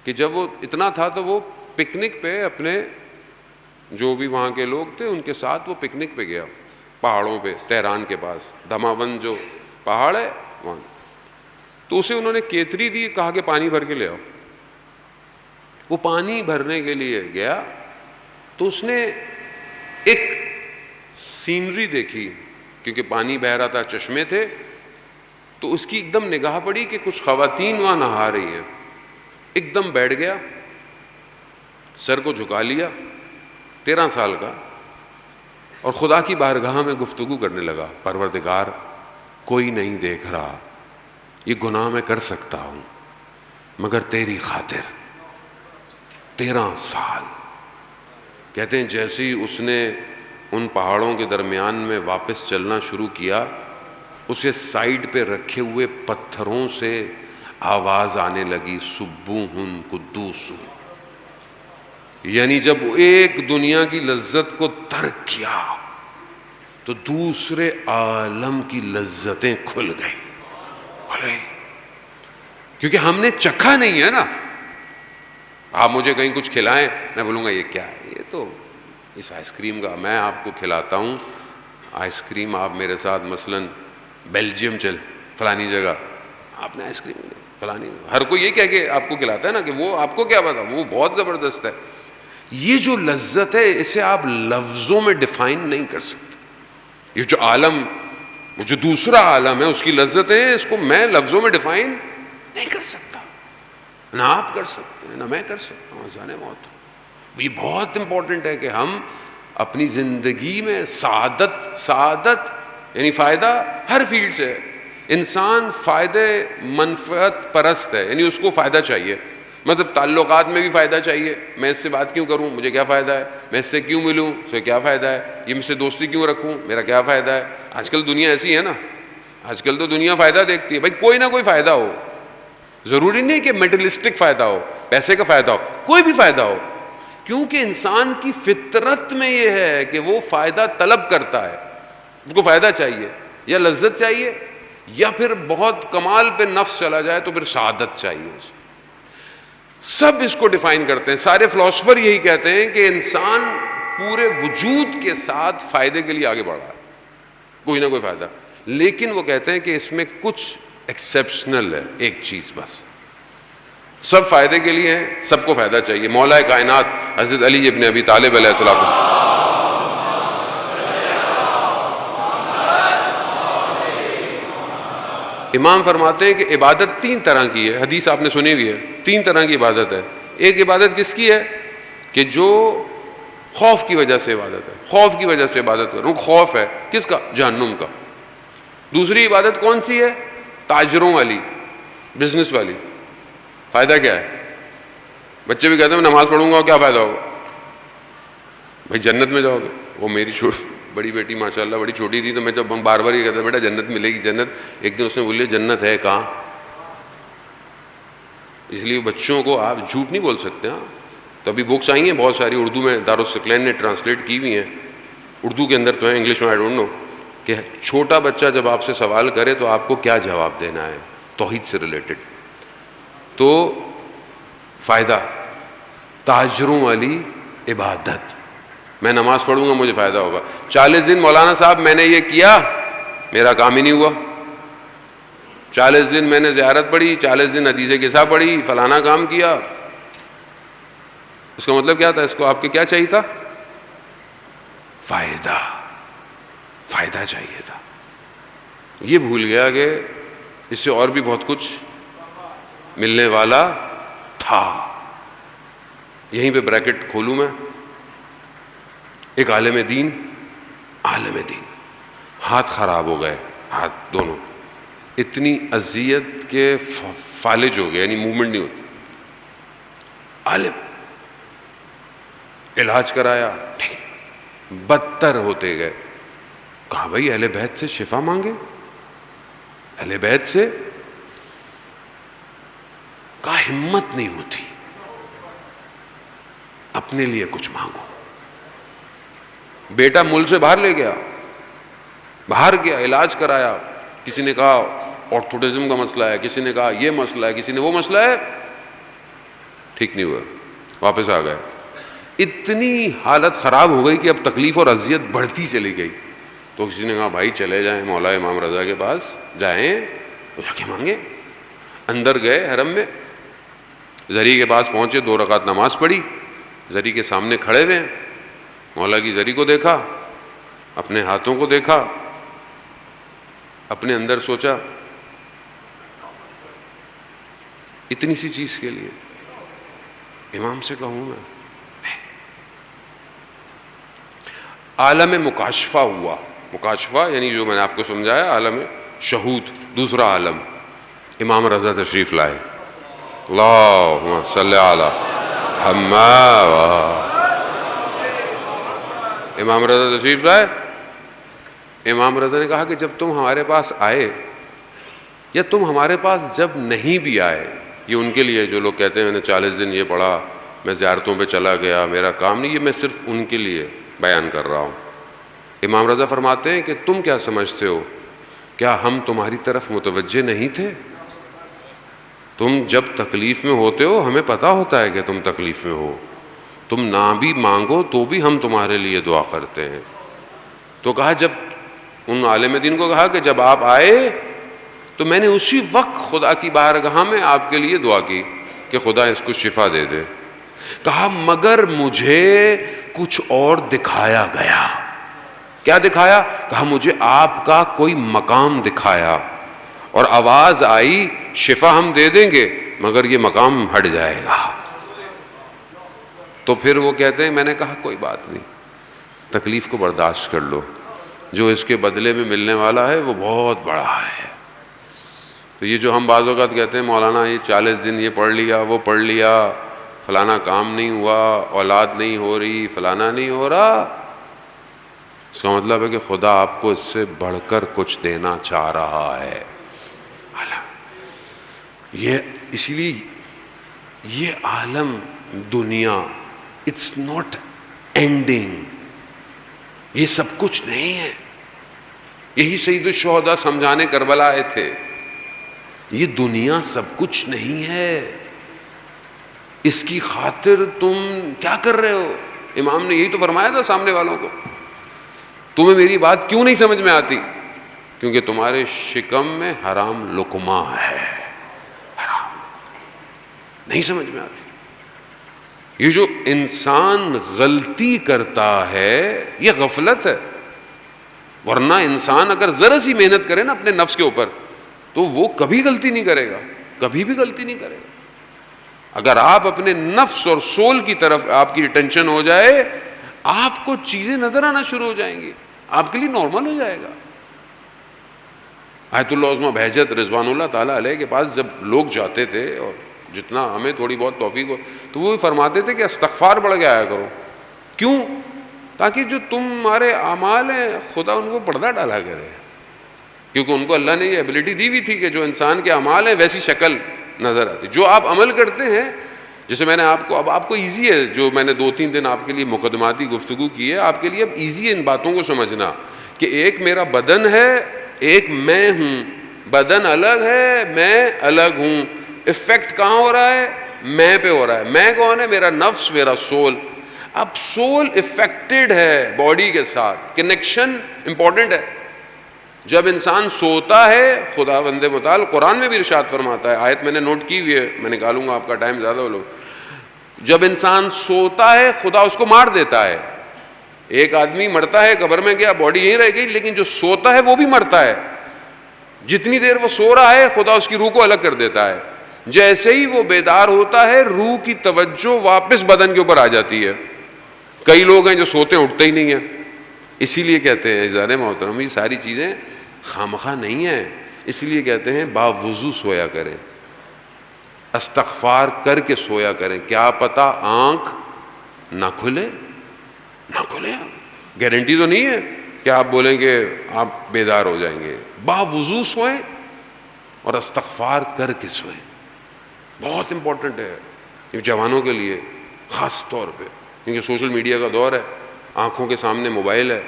کہ جب وہ اتنا تھا تو وہ پکنک پہ اپنے جو بھی وہاں کے لوگ تھے ان کے ساتھ وہ پکنک پہ گیا، پہاڑوں پہ، تہران کے پاس دھماوند جو پہاڑ ہے وہاں. تو اسے انہوں نے کیتری دی، کہا کہ پانی بھر کے لے آؤ. وہ پانی بھرنے کے لیے گیا تو اس نے ایک سینری دیکھی، کیونکہ پانی بہہ رہا تھا، چشمے تھے. تو اس کی ایک دم نگاہ پڑی کہ کچھ خواتین وہاں نہا رہی ہیں. ایک دم بیٹھ گیا، سر کو جھکا لیا، 13 سال کا، اور خدا کی بارگاہ میں گفتگو کرنے لگا. پروردگار، کوئی نہیں دیکھ رہا، یہ گناہ میں کر سکتا ہوں، مگر تیری خاطر. 13 سال. کہتے ہیں جیسے ہی اس نے ان پہاڑوں کے درمیان میں واپس چلنا شروع کیا، اسے سائیڈ پہ رکھے ہوئے پتھروں سے آواز آنے لگی، سبوہن قدوس. یعنی جب ایک دنیا کی لذت کو ترک کیا تو دوسرے عالم کی لذتیں کھل گئی. کیونکہ ہم نے چکھا نہیں ہے نا. آپ مجھے کہیں کچھ کھلائیں، میں بولوں گا یہ کیا ہے، یہ تو اس آئس کریم کا. میں آپ کو کھلاتا ہوں آئس کریم، آپ میرے ساتھ مثلا بیلجیم چل فلانی جگہ، آپ نے آئس کریم فلانی، ہر کوئی یہ کہہ کے آپ کو کھلاتا ہے نا کہ وہ آپ کو کیا پتا، وہ بہت زبردست ہے. یہ جو لذت ہے اسے آپ لفظوں میں ڈیفائن نہیں کر سکتے. یہ جو عالم، وہ جو دوسرا عالم ہے اس کی لذتیں، اس کو میں لفظوں میں ڈیفائن نہیں کر سکتا. نہ آپ کر سکتے ہیں، نہ میں کر سکتا ہوں. جانے موت. یہ بہت امپورٹنٹ ہے کہ ہم اپنی زندگی میں سعادت یعنی فائدہ ہر فیلڈ سے ہے. انسان فائدے منفعت پرست ہے، یعنی اس کو فائدہ چاہیے. مطلب تعلقات میں بھی فائدہ چاہیے. میں اس سے بات کیوں کروں، مجھے کیا فائدہ ہے، میں اس سے کیوں ملوں، اس سے کیا فائدہ ہے، یہ مجھ سے دوستی کیوں رکھوں، میرا کیا فائدہ ہے. آج کل دنیا ایسی ہے نا، آج کل تو دنیا فائدہ دیکھتی ہے. بھائی کوئی نہ کوئی فائدہ ہو، ضروری نہیں کہ میٹرلسٹک فائدہ ہو، پیسے کا فائدہ ہو، کوئی بھی فائدہ ہو. کیونکہ انسان کی فطرت میں یہ ہے کہ وہ فائدہ طلب کرتا ہے. اس کو فائدہ چاہیے، یا لذت چاہیے، یا پھر بہت کمال پہ نفس چلا جائے تو پھر سعادت چاہیے. سب اس کو ڈیفائن کرتے ہیں. سارے فلاسفر یہی کہتے ہیں کہ انسان پورے وجود کے ساتھ فائدے کے لیے آگے بڑھا ہے، کوئی نہ کوئی فائدہ. لیکن وہ کہتے ہیں کہ اس میں کچھ ایکسیپشنل ہے، ایک چیز بس. سب فائدے کے لیے ہیں، سب کو فائدہ چاہیے. مولا کائنات حضرت علی ابن ابی طالب علیہ السلام امام فرماتے ہیں کہ عبادت 3 طرح کی ہے، حدیث آپ نے سنی ہوئی ہے، 3 طرح کی عبادت ہے. ایک عبادت کس کی ہے کہ جو خوف کی وجہ سے عبادت ہے، خوف کی وجہ سے عبادت کروں، خوف ہے کس کا؟ جہنم کا. دوسری عبادت کون سی ہے؟ تاجروں والی، بزنس والی. فائدہ کیا ہے؟ بچے بھی کہتے ہیں میں نماز پڑھوں گا، کیا فائدہ ہوگا؟ بھائی جنت میں جاؤ گے. وہ میری بڑی بیٹی ماشاءاللہ بڑی چھوٹی تھی تو میں جب ہم بار بار یہ کہتے بیٹا جنت ملے گی جنت، ایک دن اس نے بولی جنت ہے کہاں. اس لیے بچوں کو آپ جھوٹ نہیں بول سکتے. ہاں تو ابھی بکس آئی ہیں بہت ساری اردو میں، دارالسقلین نے ٹرانسلیٹ کی ہوئی ہیں، اردو کے اندر تو ہے، انگلش میں آئی ڈونٹ نو، کہ چھوٹا بچہ جب آپ سے سوال کرے تو آپ کو کیا جواب دینا ہے توحید سے ریلیٹڈ. تو فائدہ تاجروں والی عبادت، میں نماز پڑھوں گا مجھے فائدہ ہوگا. 40 دن مولانا صاحب میں نے یہ کیا، میرا کام ہی نہیں ہوا. 40 دن میں نے زیارت پڑھی، 40 دن حدیث قصہ پڑھی، فلانا کام کیا. اس کا مطلب کیا تھا؟ اس کو آپ کے کیا چاہیے تھا؟ فائدہ، فائدہ چاہیے تھا. یہ بھول گیا کہ اس سے اور بھی بہت کچھ ملنے والا تھا. یہیں پہ بریکٹ کھولوں میں. ایک عالم دین، ہاتھ خراب ہو گئے، ہاتھ دونوں اتنی اذیت کے فالج ہو گئے، یعنی موومنٹ نہیں ہوتی. عالم علاج کرایا، بدتر ہوتے گئے. کہا بھائی اہل بیت سے شفا مانگے، اہل بیت سے. کہا ہمت نہیں ہوتی، اپنے لیے کچھ مانگو. بیٹا ملک سے باہر لے گیا، باہر گیا، علاج کرایا. کسی نے کہا آرتھوڈزم کا مسئلہ ہے، کسی نے کہا یہ مسئلہ ہے، کسی نے وہ مسئلہ ہے، ٹھیک نہیں ہوا، واپس آ گئے. اتنی حالت خراب ہو گئی کہ اب تکلیف اور اذیت بڑھتی چلی گئی. تو کسی نے کہا بھائی چلے جائیں مولا امام رضا کے پاس، جائیں تو جا کے مانگے. اندر گئے حرم میں، زری کے پاس پہنچے، 2 رکعت نماز پڑھی، زری کے سامنے کھڑے ہوئے. مولا کی زری کو دیکھا، اپنے ہاتھوں کو دیکھا، اپنے اندر سوچا اتنی سی چیز کے لیے امام سے کہوں میں. عالم مکاشفہ ہوا. مکاشفہ یعنی جو میں نے آپ کو سمجھایا، عالم شہود، دوسرا عالم. امام رضا تشریف لائے. اللہم صلی علی محمد. امام رضا تشریف لائے. امام رضا نے کہا کہ جب تم ہمارے پاس آئے، یا تم ہمارے پاس جب نہیں بھی آئے، یہ ان کے لیے جو لوگ کہتے ہیں میں نے 40 دن یہ پڑھا، میں زیارتوں پہ چلا گیا، میرا کام نہیں، یہ میں صرف ان کے لیے بیان کر رہا ہوں. امام رضا فرماتے ہیں کہ تم کیا سمجھتے ہو، کیا ہم تمہاری طرف متوجہ نہیں تھے؟ تم جب تکلیف میں ہوتے ہو ہمیں پتہ ہوتا ہے کہ تم تکلیف میں ہو، تم نہ بھی مانگو تو بھی ہم تمہارے لیے دعا کرتے ہیں. تو کہا جب ان عالم دین کو کہا کہ جب آپ آئے تو میں نے اسی وقت خدا کی بارگاہ میں آپ کے لیے دعا کی کہ خدا اس کو شفا دے دے. کہا مگر مجھے کچھ اور دکھایا گیا. کیا دکھایا؟ کہا مجھے آپ کا کوئی مقام دکھایا اور آواز آئی شفا ہم دے دیں گے مگر یہ مقام ہٹ جائے گا. تو پھر وہ کہتے ہیں میں نے کہا کوئی بات نہیں، تکلیف کو برداشت کر لو، جو اس کے بدلے میں ملنے والا ہے وہ بہت بڑا ہے. تو یہ جو ہم بعض اوقات کہتے ہیں مولانا یہ 40 دن یہ پڑھ لیا، وہ پڑھ لیا، فلانا کام نہیں ہوا، اولاد نہیں ہو رہی، فلانا نہیں ہو رہا، اس کا مطلب ہے کہ خدا آپ کو اس سے بڑھ کر کچھ دینا چاہ رہا ہے. یہ اسی لیے یہ عالم دنیا اٹس ناٹ اینڈنگ، یہ سب کچھ نہیں ہے. یہی سید الشہداء سمجھانے کربلا آئے تھے، یہ دنیا سب کچھ نہیں ہے، اس کی خاطر تم کیا کر رہے ہو. امام نے یہی تو فرمایا تھا سامنے والوں کو، تمہیں میری بات کیوں نہیں سمجھ میں آتی؟ کیونکہ تمہارے شکم میں حرام لقمہ ہے، حرام نہیں سمجھ میں آتی. یہ جو انسان غلطی کرتا ہے یہ غفلت ہے، ورنہ انسان اگر ذرا سی محنت کرے نا اپنے نفس کے اوپر تو وہ کبھی غلطی نہیں کرے گا، کبھی بھی غلطی نہیں کرے گا۔ اگر آپ اپنے نفس اور سول کی طرف آپ کی اٹینشن ہو جائے، آپ کو چیزیں نظر آنا شروع ہو جائیں گی، آپ کے لیے نارمل ہو جائے گا۔ آیت اللہ عظمیٰ بہجت رضوان اللہ تعالیٰ علیہ کے پاس جب لوگ جاتے تھے، اور جتنا ہمیں تھوڑی بہت توفیق ہو، تو وہ فرماتے تھے کہ استغفار بڑھ کے آیا کرو۔ کیوں؟ تاکہ جو تمہارے اعمال ہیں خدا ان کو پردہ ڈالا کرے، کیونکہ ان کو اللہ نے یہ ایبلٹی دی ہوئی تھی کہ جو انسان کے اعمال ہیں ویسی شکل نظر آتی۔ جو آپ عمل کرتے ہیں، جیسے میں نے اب آپ کو ایزی ہے، جو میں نے 2-3 دن آپ کے لیے مقدماتی گفتگو کی ہے، آپ کے لیے اب ایزی ہے ان باتوں کو سمجھنا کہ ایک میرا بدن ہے، ایک میں ہوں، بدن الگ ہے، میں الگ ہوں۔ افیکٹ کہاں ہو رہا ہے؟ میں پہ ہو رہا ہے۔ میں کون ہے؟ میرا نفس، میرا سول۔ اب سول افیکٹڈ ہے باڈی کے ساتھ، کنیکشن امپورٹنٹ ہے۔ جب انسان سوتا ہے، خدا بند متعال قرآن میں بھی ارشاد فرماتا ہے، آیت میں نے نوٹ کی ہوئی ہے، میں نکالوں گا، آپ کا ٹائم زیادہ ہو لو۔ جب انسان سوتا ہے خدا اس کو مار دیتا ہے۔ ایک آدمی مرتا ہے، قبر میں گیا، باڈی یہیں رہ گئی، لیکن جو سوتا ہے وہ بھی مرتا ہے۔ جتنی دیر وہ سو رہا ہے خدا اس کی روح کو الگ کر دیتا ہے۔ جیسے ہی وہ بیدار ہوتا ہے روح کی توجہ واپس بدن کے اوپر آ جاتی ہے۔ کئی لوگ ہیں جو سوتے ہیں اٹھتے ہی نہیں ہیں، اسی لیے کہتے ہیں عزیزان محترم یہ ساری چیزیں خامخواہ نہیں ہیں، اس لیے کہتے ہیں باوضو سویا کریں، استغفار کر کے سویا کریں۔ کیا پتہ آنکھ نہ کھلے، نہ کھلے، گارنٹی تو نہیں ہے کہ آپ بولیں کہ آپ بیدار ہو جائیں گے۔ باوضو سوئیں اور استغفار کر کے سوئیں، بہت امپورٹنٹ ہے یہ جوانوں کے لیے خاص طور پہ، کیونکہ سوشل میڈیا کا دور ہے، آنکھوں کے سامنے موبائل ہے،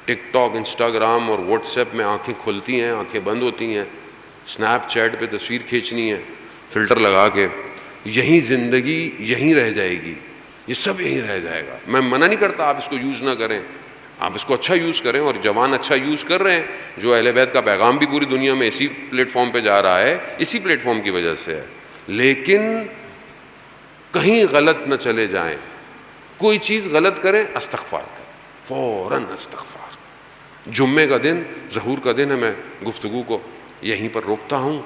ٹک ٹاک، انسٹاگرام اور واٹس ایپ میں آنکھیں کھلتی ہیں، آنکھیں بند ہوتی ہیں، اسنیپ چیٹ پہ تصویر کھینچنی ہے فلٹر لگا کے، یہیں زندگی یہیں رہ جائے گی، یہ سب یہیں رہ جائے گا۔ میں منع نہیں کرتا آپ اس کو یوز نہ کریں، آپ اس کو اچھا یوز کریں، اور جوان اچھا یوز کر رہے ہیں، جو اہل بیت کا پیغام بھی پوری دنیا میں اسی پلیٹ فارم پہ جا رہا ہے، اسی پلیٹ فارم کی وجہ سے ہے۔ لیکن کہیں غلط نہ چلے جائیں، کوئی چیز غلط کریں استغفار کریں، فوراً استغفار۔ جمعے کا دن، ظہور کا دن ہے، میں گفتگو کو یہیں پر روکتا ہوں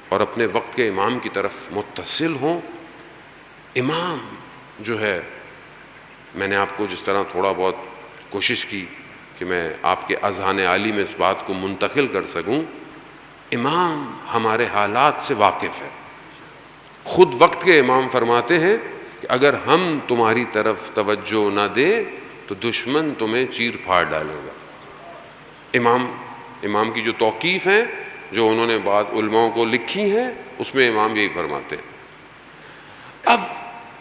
اور اپنے وقت کے امام کی طرف متصل ہوں۔ امام جو ہے، میں نے آپ کو جس طرح تھوڑا بہت کوشش کی کہ میں آپ کے اذہان عالی میں اس بات کو منتقل کر سکوں، امام ہمارے حالات سے واقف ہے۔ خود وقت کے امام فرماتے ہیں کہ اگر ہم تمہاری طرف توجہ نہ دیں تو دشمن تمہیں چیر پھاڑ ڈالے گا۔ امام کی جو توقیف ہیں، جو انہوں نے بعض علماء کو لکھی ہیں، اس میں امام یہی فرماتے ہیں۔ اب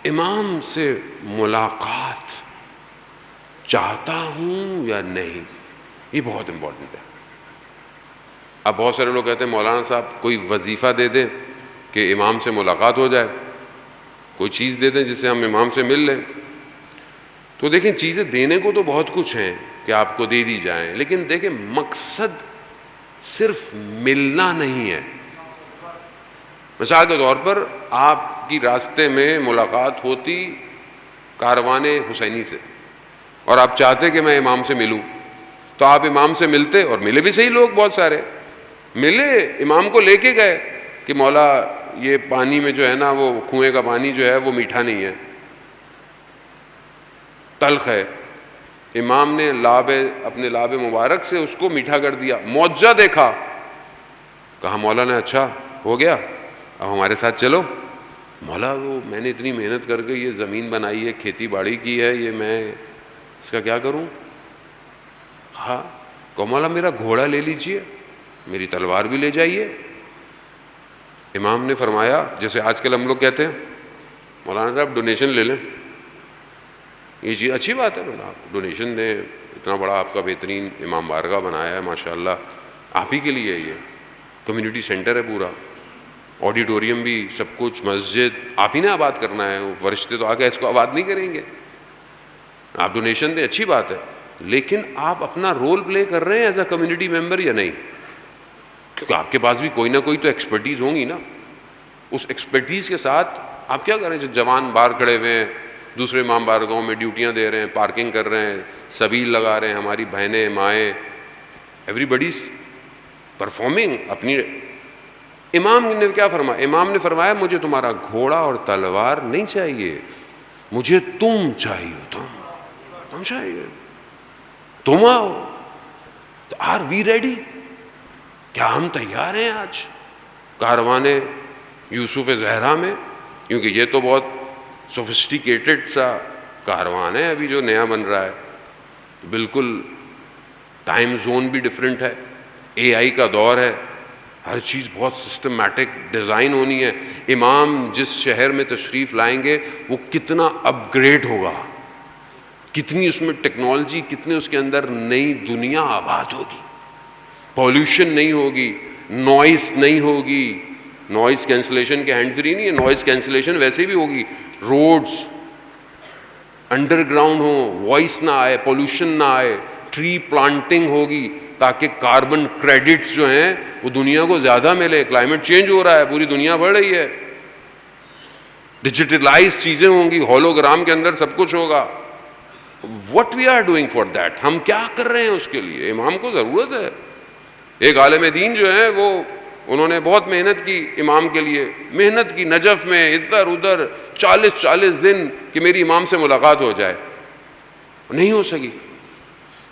امام سے ملاقات چاہتا ہوں یا نہیں، یہ بہت امپورٹنٹ ہے۔ اب بہت سارے لوگ کہتے ہیں مولانا صاحب کوئی وظیفہ دے دیں کہ امام سے ملاقات ہو جائے، کوئی چیز دے دیں جس سے ہم امام سے مل لیں۔ تو دیکھیں چیزیں دینے کو تو بہت کچھ ہیں کہ آپ کو دے دی جائیں، لیکن دیکھیں مقصد صرف ملنا نہیں ہے۔ مثال کے طور پر آپ کی راستے میں ملاقات ہوتی کاروان حسینی سے، اور آپ چاہتے کہ میں امام سے ملوں، تو آپ امام سے ملتے، اور ملے بھی صحیح، لوگ بہت سارے ملے، امام کو لے کے گئے کہ مولا یہ پانی میں جو ہے نا، وہ کنویں کا پانی جو ہے وہ میٹھا نہیں ہے، تلخ ہے۔ امام نے اپنے لاب مبارک سے اس کو میٹھا کر دیا، معجزہ دیکھا، کہا مولا نے اچھا ہو گیا، اب ہمارے ساتھ چلو۔ مولا وہ میں نے اتنی محنت کر کے یہ زمین بنائی ہے، کھیتی باڑی کی ہے، یہ میں اس کا کیا کروں؟ ہاں کہ مولا میرا گھوڑا لے لیجئے، میری تلوار بھی لے جائیے۔ امام نے فرمایا، جیسے آج کل ہم لوگ کہتے ہیں مولانا صاحب ڈونیشن لے لیں، یہ چیز اچھی بات ہے، آپ ڈونیشن دیں، اتنا بڑا آپ کا بہترین امام بارگاہ بنایا ہے ماشاءاللہ، آپ ہی کے لیے یہ کمیونٹی سینٹر ہے، پورا آڈیٹوریم بھی، سب کچھ، مسجد آپ ہی نے آباد کرنا ہے، فرشتے تو آ کے اس کو آباد نہیں کریں گے، آپ ڈونیشن دیں، اچھی بات ہے، لیکن آپ اپنا رول پلے کر رہے ہیں ایز اے کمیونٹی ممبر یا نہیں؟ کیونکہ آپ کے پاس بھی کوئی نہ کوئی تو ایکسپرٹیز ہوں گی نا، اس ایکسپرٹیز کے ساتھ آپ کیا کریں؟ جو جوان باہر کھڑے ہوئے ہیں، دوسرے امام بارگاہوں میں ڈیوٹیاں دے رہے ہیں، پارکنگ کر رہے ہیں، سبیل لگا رہے ہیں، ہماری بہنیں، مائیں، ایوری بڈی پرفارمنگ اپنی امام نے کیا فرمایا؟ امام نے فرمایا مجھے تمہارا گھوڑا اور تلوار نہیں چاہیے، مجھے تم چاہیے، تم چاہیے، تم آؤ. Are we ready? کیا ہم تیار ہیں آج کاروان یوسف زہرا میں؟ کیونکہ یہ تو بہت سوفسٹیکیٹڈ سا کاروان ہے ابھی جو نیا بن رہا ہے، بالکل ٹائم زون بھی ڈفرینٹ ہے، اے آئی کا دور ہے، ہر چیز بہت سسٹمیٹک ڈیزائن ہونی ہے. امام جس شہر میں تشریف لائیں گے وہ کتنا اپ گریڈ ہوگا، کتنی اس میں ٹیکنالوجی، کتنے اس کے اندر نئی دنیا آباد ہوگی. پالوشن نہیں ہوگی، نوائز نہیں ہوگی. نوائز کینسلیشن کے ہینڈ فری نہیں ہے، نوائز کینسلیشن ویسے بھی ہوگی. روڈز انڈر گراؤنڈ ہوں، وائس نہ آئے، پولوشن نہ آئے. ٹری پلانٹنگ ہوگی تاکہ کاربن کریڈٹس جو ہیں وہ دنیا کو زیادہ ملے. کلائمیٹ چینج ہو رہا ہے، پوری دنیا بڑھ رہی ہے. ڈیجیٹلائز چیزیں ہوں گی، ہولوگرام کے اندر سب کچھ ہوگا. What we are doing for that? ہم کیا کر رہے ہیں اس کے لیے؟ امام کو ضرورت ہے. ایک عالم دین جو ہے وہ انہوں نے بہت محنت کی امام کے لیے، محنت کی نجف میں ادھر ادھر 40 دن کہ میری امام سے ملاقات ہو جائے، نہیں ہو سکی.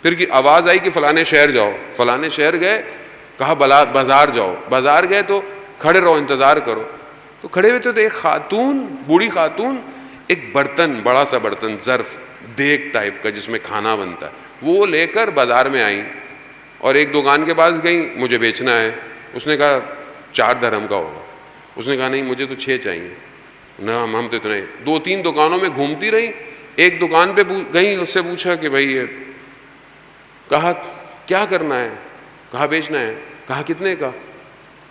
پھر آواز آئی کہ فلانے شہر جاؤ، فلانے شہر گئے، کہا بازار جاؤ، بازار گئے تو کھڑے رہو، انتظار کرو. تو کھڑے ہوئے تھے تو ایک خاتون، بوڑھی خاتون، ایک برتن، بڑا سا برتن، ظرف دیگ ٹائپ کا جس میں کھانا بنتا ہے، وہ لے کر بازار میں آئیں اور ایک دکان کے پاس گئیں، مجھے بیچنا ہے. اس نے کہا 4 درہم کا ہوگا. اس نے کہا نہیں مجھے تو 6 چاہیے. نہ ہم تو اتنے. 2-3 دکانوں میں گھومتی رہی، ایک دکان پہ گئیں، اس سے پوچھا کہ بھائی یہ، کہا کیا کرنا ہے؟ کہا بیچنا ہے. کہا کتنے کا؟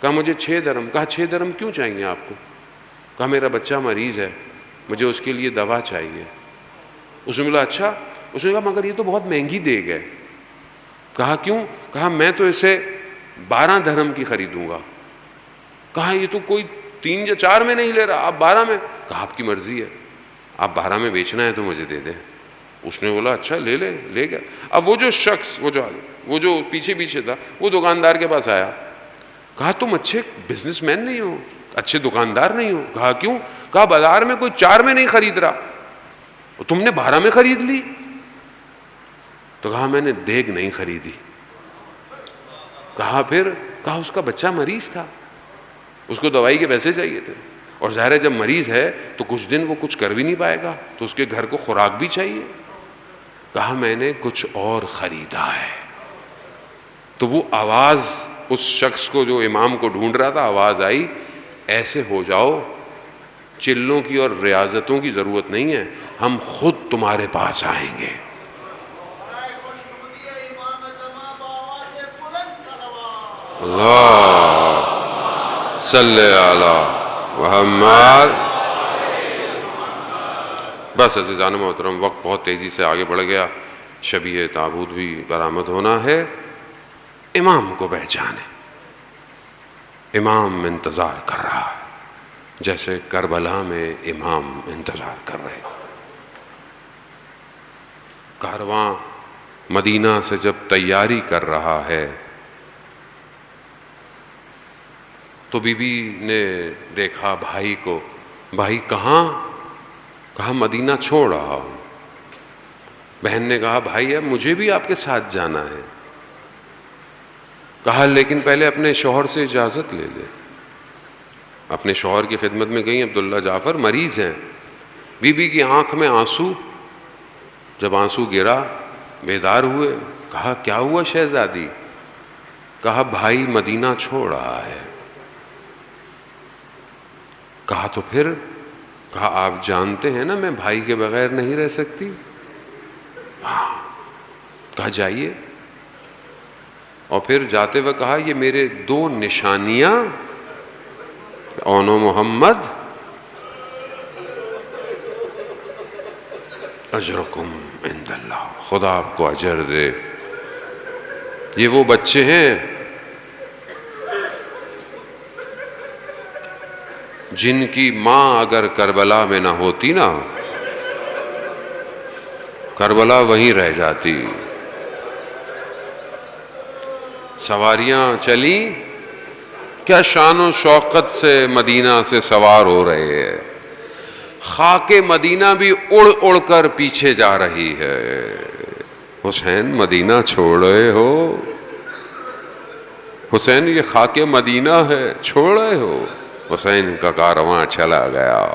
کہا مجھے 6 درہم. کہا 6 درہم کیوں چاہیے آپ کو؟ کہا میرا بچہ مریض ہے، مجھے اس کے لیے دوا چاہیے. اس نے بولا اچھا. اس نے کہا مگر یہ تو بہت مہنگی دیگ ہے. کہا کیوں؟ کہا میں تو اسے 12 درہم کی خریدوں گا. کہا یہ تو کوئی 3 یا 4 میں نہیں لے رہا، آپ 12 میں. کہا آپ کی مرضی ہے، آپ 12 میں بیچنا ہے تو مجھے دے دیں. اس نے بولا اچھا لے گیا. اب وہ جو شخص، وہ جو پیچھے تھا، وہ دکاندار کے پاس آیا. کہا تم اچھے بزنس مین نہیں ہو، اچھے دکاندار نہیں ہو. کہا کیوں؟ کہا بازار میں کوئی 4 میں نہیں خرید رہا، تم نے 12 میں خرید لی. تو کہا میں نے دیگ نہیں خریدی. کہا پھر؟ کہا اس کا بچہ مریض تھا، اس کو دوائی کے پیسے چاہیے تھے، اور ظاہر ہے جب مریض ہے تو کچھ دن وہ کچھ کر بھی نہیں پائے گا، تو اس کے گھر کو خوراک بھی چاہیے. کہا میں نے کچھ اور خریدا ہے. تو وہ آواز اس شخص کو جو امام کو ڈھونڈ رہا تھا، آواز آئی ایسے ہو جاؤ، چلوں کی اور ریاضتوں کی ضرورت نہیں ہے، ہم خود تمہارے پاس آئیں گے. اللہ صلی علی محمد. بس عزیزان محترم، وقت بہت تیزی سے آگے بڑھ گیا، شبیہ تابوت بھی برآمد ہونا ہے. امام کو پہچانے. امام انتظار کر رہا ہے جیسے کربلا میں امام انتظار کر رہے. کارواں مدینہ سے جب تیاری کر رہا ہے تو بی بی نے دیکھا بھائی کو. بھائی کہاں؟ کہا مدینہ چھوڑ رہا ہوں. بہن نے کہا بھائی اب مجھے بھی آپ کے ساتھ جانا ہے. کہا لیکن پہلے اپنے شوہر سے اجازت لے لے. اپنے شوہر کی خدمت میں گئیں. عبداللہ جعفر مریض ہیں. بی بی کی آنکھ میں آنسو. جب آنسو گرا بیدار ہوئے. کہا کیا ہوا شہزادی؟ کہا بھائی مدینہ چھوڑ رہا ہے. کہا تو پھر؟ کہا آپ جانتے ہیں نا میں بھائی کے بغیر نہیں رہ سکتی. ہاں. کہا جائیے. اور پھر جاتے ہوئے کہا یہ میرے 2 نشانیاں، اونو محمد اجرکم عند اللہ، خدا آپ کو اجر دے. یہ وہ بچے ہیں جن کی ماں اگر کربلا میں نہ ہوتی نا، کربلا وہیں رہ جاتی. سواریاں چلیں کیا شان و شوقت سے مدینہ سے سوار ہو رہے ہیں. خاک مدینہ بھی اڑ اڑ کر پیچھے جا رہی ہے. حسین مدینہ چھوڑ رہے ہو؟ حسین یہ خاک مدینہ ہے، چھوڑ رہے ہو؟ حسین کا کارواں چلا گیا.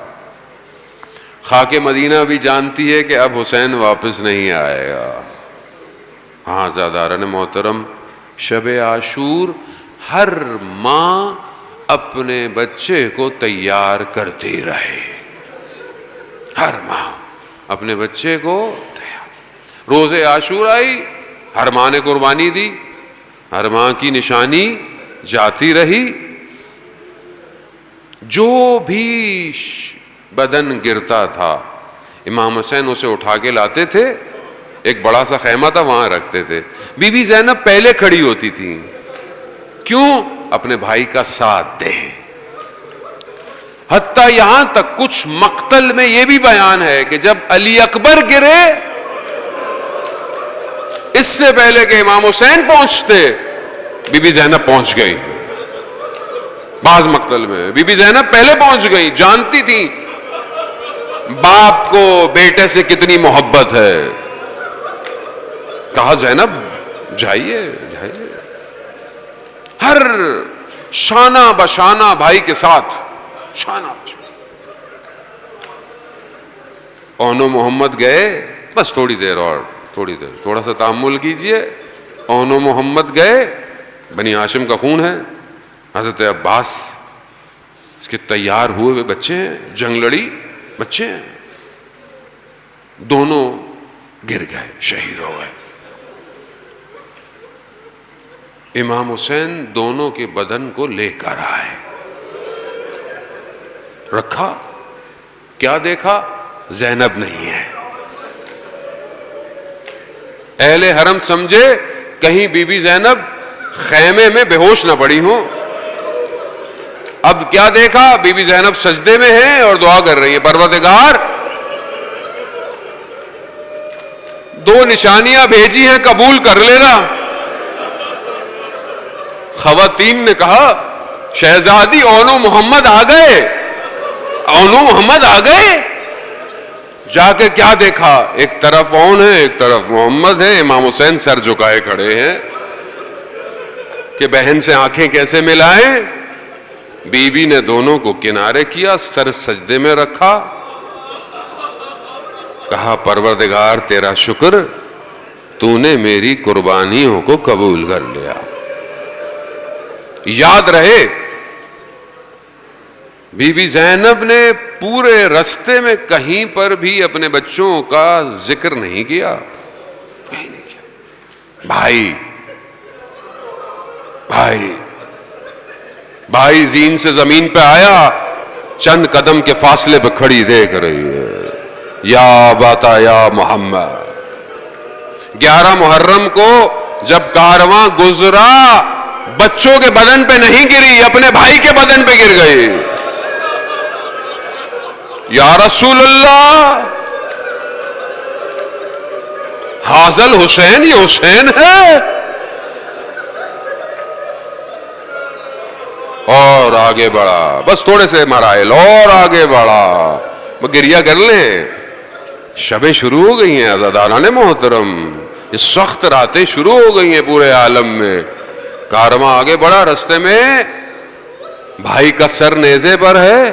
خاک مدینہ بھی جانتی ہے کہ اب حسین واپس نہیں آئے گا. ہاں عزاداران محترم، شب عاشور ہر ماں اپنے بچے کو تیار کرتی رہے. ہر ماں اپنے بچے کو تیار. روز عاشور آئی، ہر ماں نے قربانی دی، ہر ماں کی نشانی جاتی رہی. جو بھی بدن گرتا تھا امام حسین اسے اٹھا کے لاتے تھے. ایک بڑا سا خیمہ تھا، وہاں رکھتے تھے. بی بی زینب پہلے کھڑی ہوتی تھی. کیوں؟ اپنے بھائی کا ساتھ دے. حتیٰ یہاں تک کچھ مقتل میں یہ بھی بیان ہے کہ جب علی اکبر گرے، اس سے پہلے کہ امام حسین پہنچتے بی بی زینب پہنچ گئی. بعض مقتل میں بی بی زینب پہلے پہنچ گئی. جانتی تھی باپ کو بیٹے سے کتنی محبت ہے. کہا زینب جائیے جائیے. ہر شانہ بشانہ بھائی کے ساتھ، شانہ بشانہ. اونو محمد گئے، بس تھوڑی دیر اور تھوڑا سا تأمل کیجئے. اونو محمد گئے، بنی ہاشم کا خون ہے. حضرت عباس اس کے تیار ہوئے ہوئے بچے ہیں، جنگ لڑی بچے ہیں. دونوں گر گئے، شہید ہو گئے. امام حسین دونوں کے بدن کو لے کر آئے، رکھا. کیا دیکھا؟ زینب نہیں ہے. اہل حرم سمجھے کہیں بی بی زینب خیمے میں بے ہوش نہ پڑی ہوں. اب کیا دیکھا؟ بی بی زینب سجدے میں ہے اور دعا کر رہی ہے، پروردگار دو نشانیاں بھیجی ہیں، قبول کر لینا. خواتین نے کہا شہزادی اونو محمد آ گئے، اونو محمد آ گئے. جا کے کیا دیکھا؟ ایک طرف اون ہے، ایک طرف محمد ہے. امام حسین سر جھکائے کھڑے ہیں کہ بہن سے آنکھیں کیسے ملائیں. بی بی نے دونوں کو کنارے کیا، سر سجدے میں رکھا. کہا پروردگار تیرا شکر، تو نے میری قربانیوں کو قبول کر لیا. یاد رہے بی بی زینب نے پورے رستے میں کہیں پر بھی اپنے بچوں کا ذکر نہیں کیا. کہیں نہیں کیا. بھائی زین سے زمین پہ آیا، چند قدم کے فاصلے پہ کھڑی دیکھ رہی ہے. یا باتا یا محمد. 11 محرم کو جب کارواں گزرا، بچوں کے بدن پہ نہیں گری، اپنے بھائی کے بدن پہ گر گئی. یا رسول اللہ، حاضل حسین، یہ حسین ہے. اور آگے بڑھا، بس تھوڑے سے مراحل اور آگے بڑھا. گریہ کر لیں، شبیں شروع ہو گئی ہیں عزاداران محترم. یہ سخت راتیں شروع ہو گئی ہیں پورے عالم میں. کارواں آگے بڑھا، رستے میں بھائی کا سر نیزے پر ہے.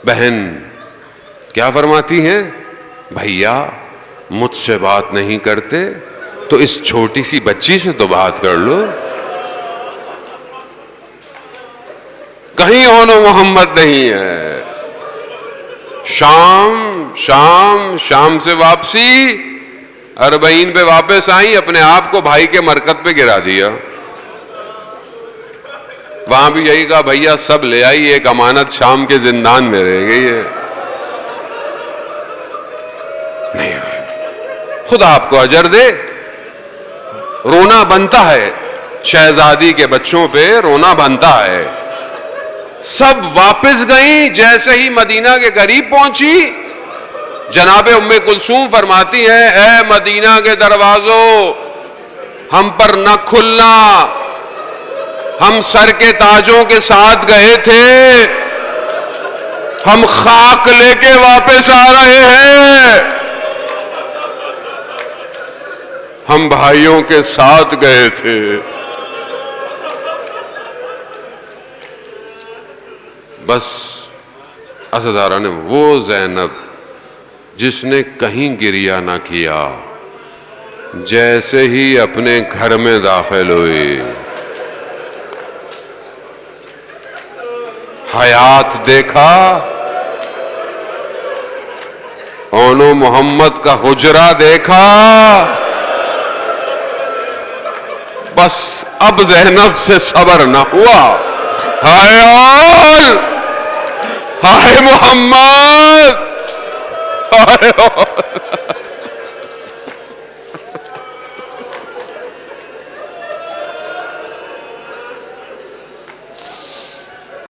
بہن کیا فرماتی ہیں؟ بھیا مجھ سے بات نہیں کرتے تو اس چھوٹی سی بچی سے تو بات کر لو. کہیں اونو محمد نہیں ہے. شام سے واپسی، 40 پہ واپس آئیں، اپنے آپ کو بھائی کے مرکز پہ گرا دیا. وہاں بھی یہی کہا بھیا سب لے آئی، ایک امانت شام کے زندان میں رہ گئی ہے. نہیں رہے. خدا آپ کو اجر دے. رونا بنتا ہے، شہزادی کے بچوں پہ رونا بنتا ہے. سب واپس گئیں. جیسے ہی مدینہ کے قریب پہنچی، جناب ام کلثوم فرماتی ہیں اے مدینہ کے دروازوں، ہم پر نہ کھلنا، ہم سر کے تاجوں کے ساتھ گئے تھے، ہم خاک لے کے واپس آ رہے ہیں، ہم بھائیوں کے ساتھ گئے تھے۔ بس عزادارہ نے وہ زینب جس نے کہیں گریہ نہ کیا، جیسے ہی اپنے گھر میں داخل ہوئی، حیات دیکھا، اونو محمد کا حجرہ دیکھا، بس اب زینب سے صبر نہ ہوا۔ ہائے آل، ہائے محمد، ہائے آل۔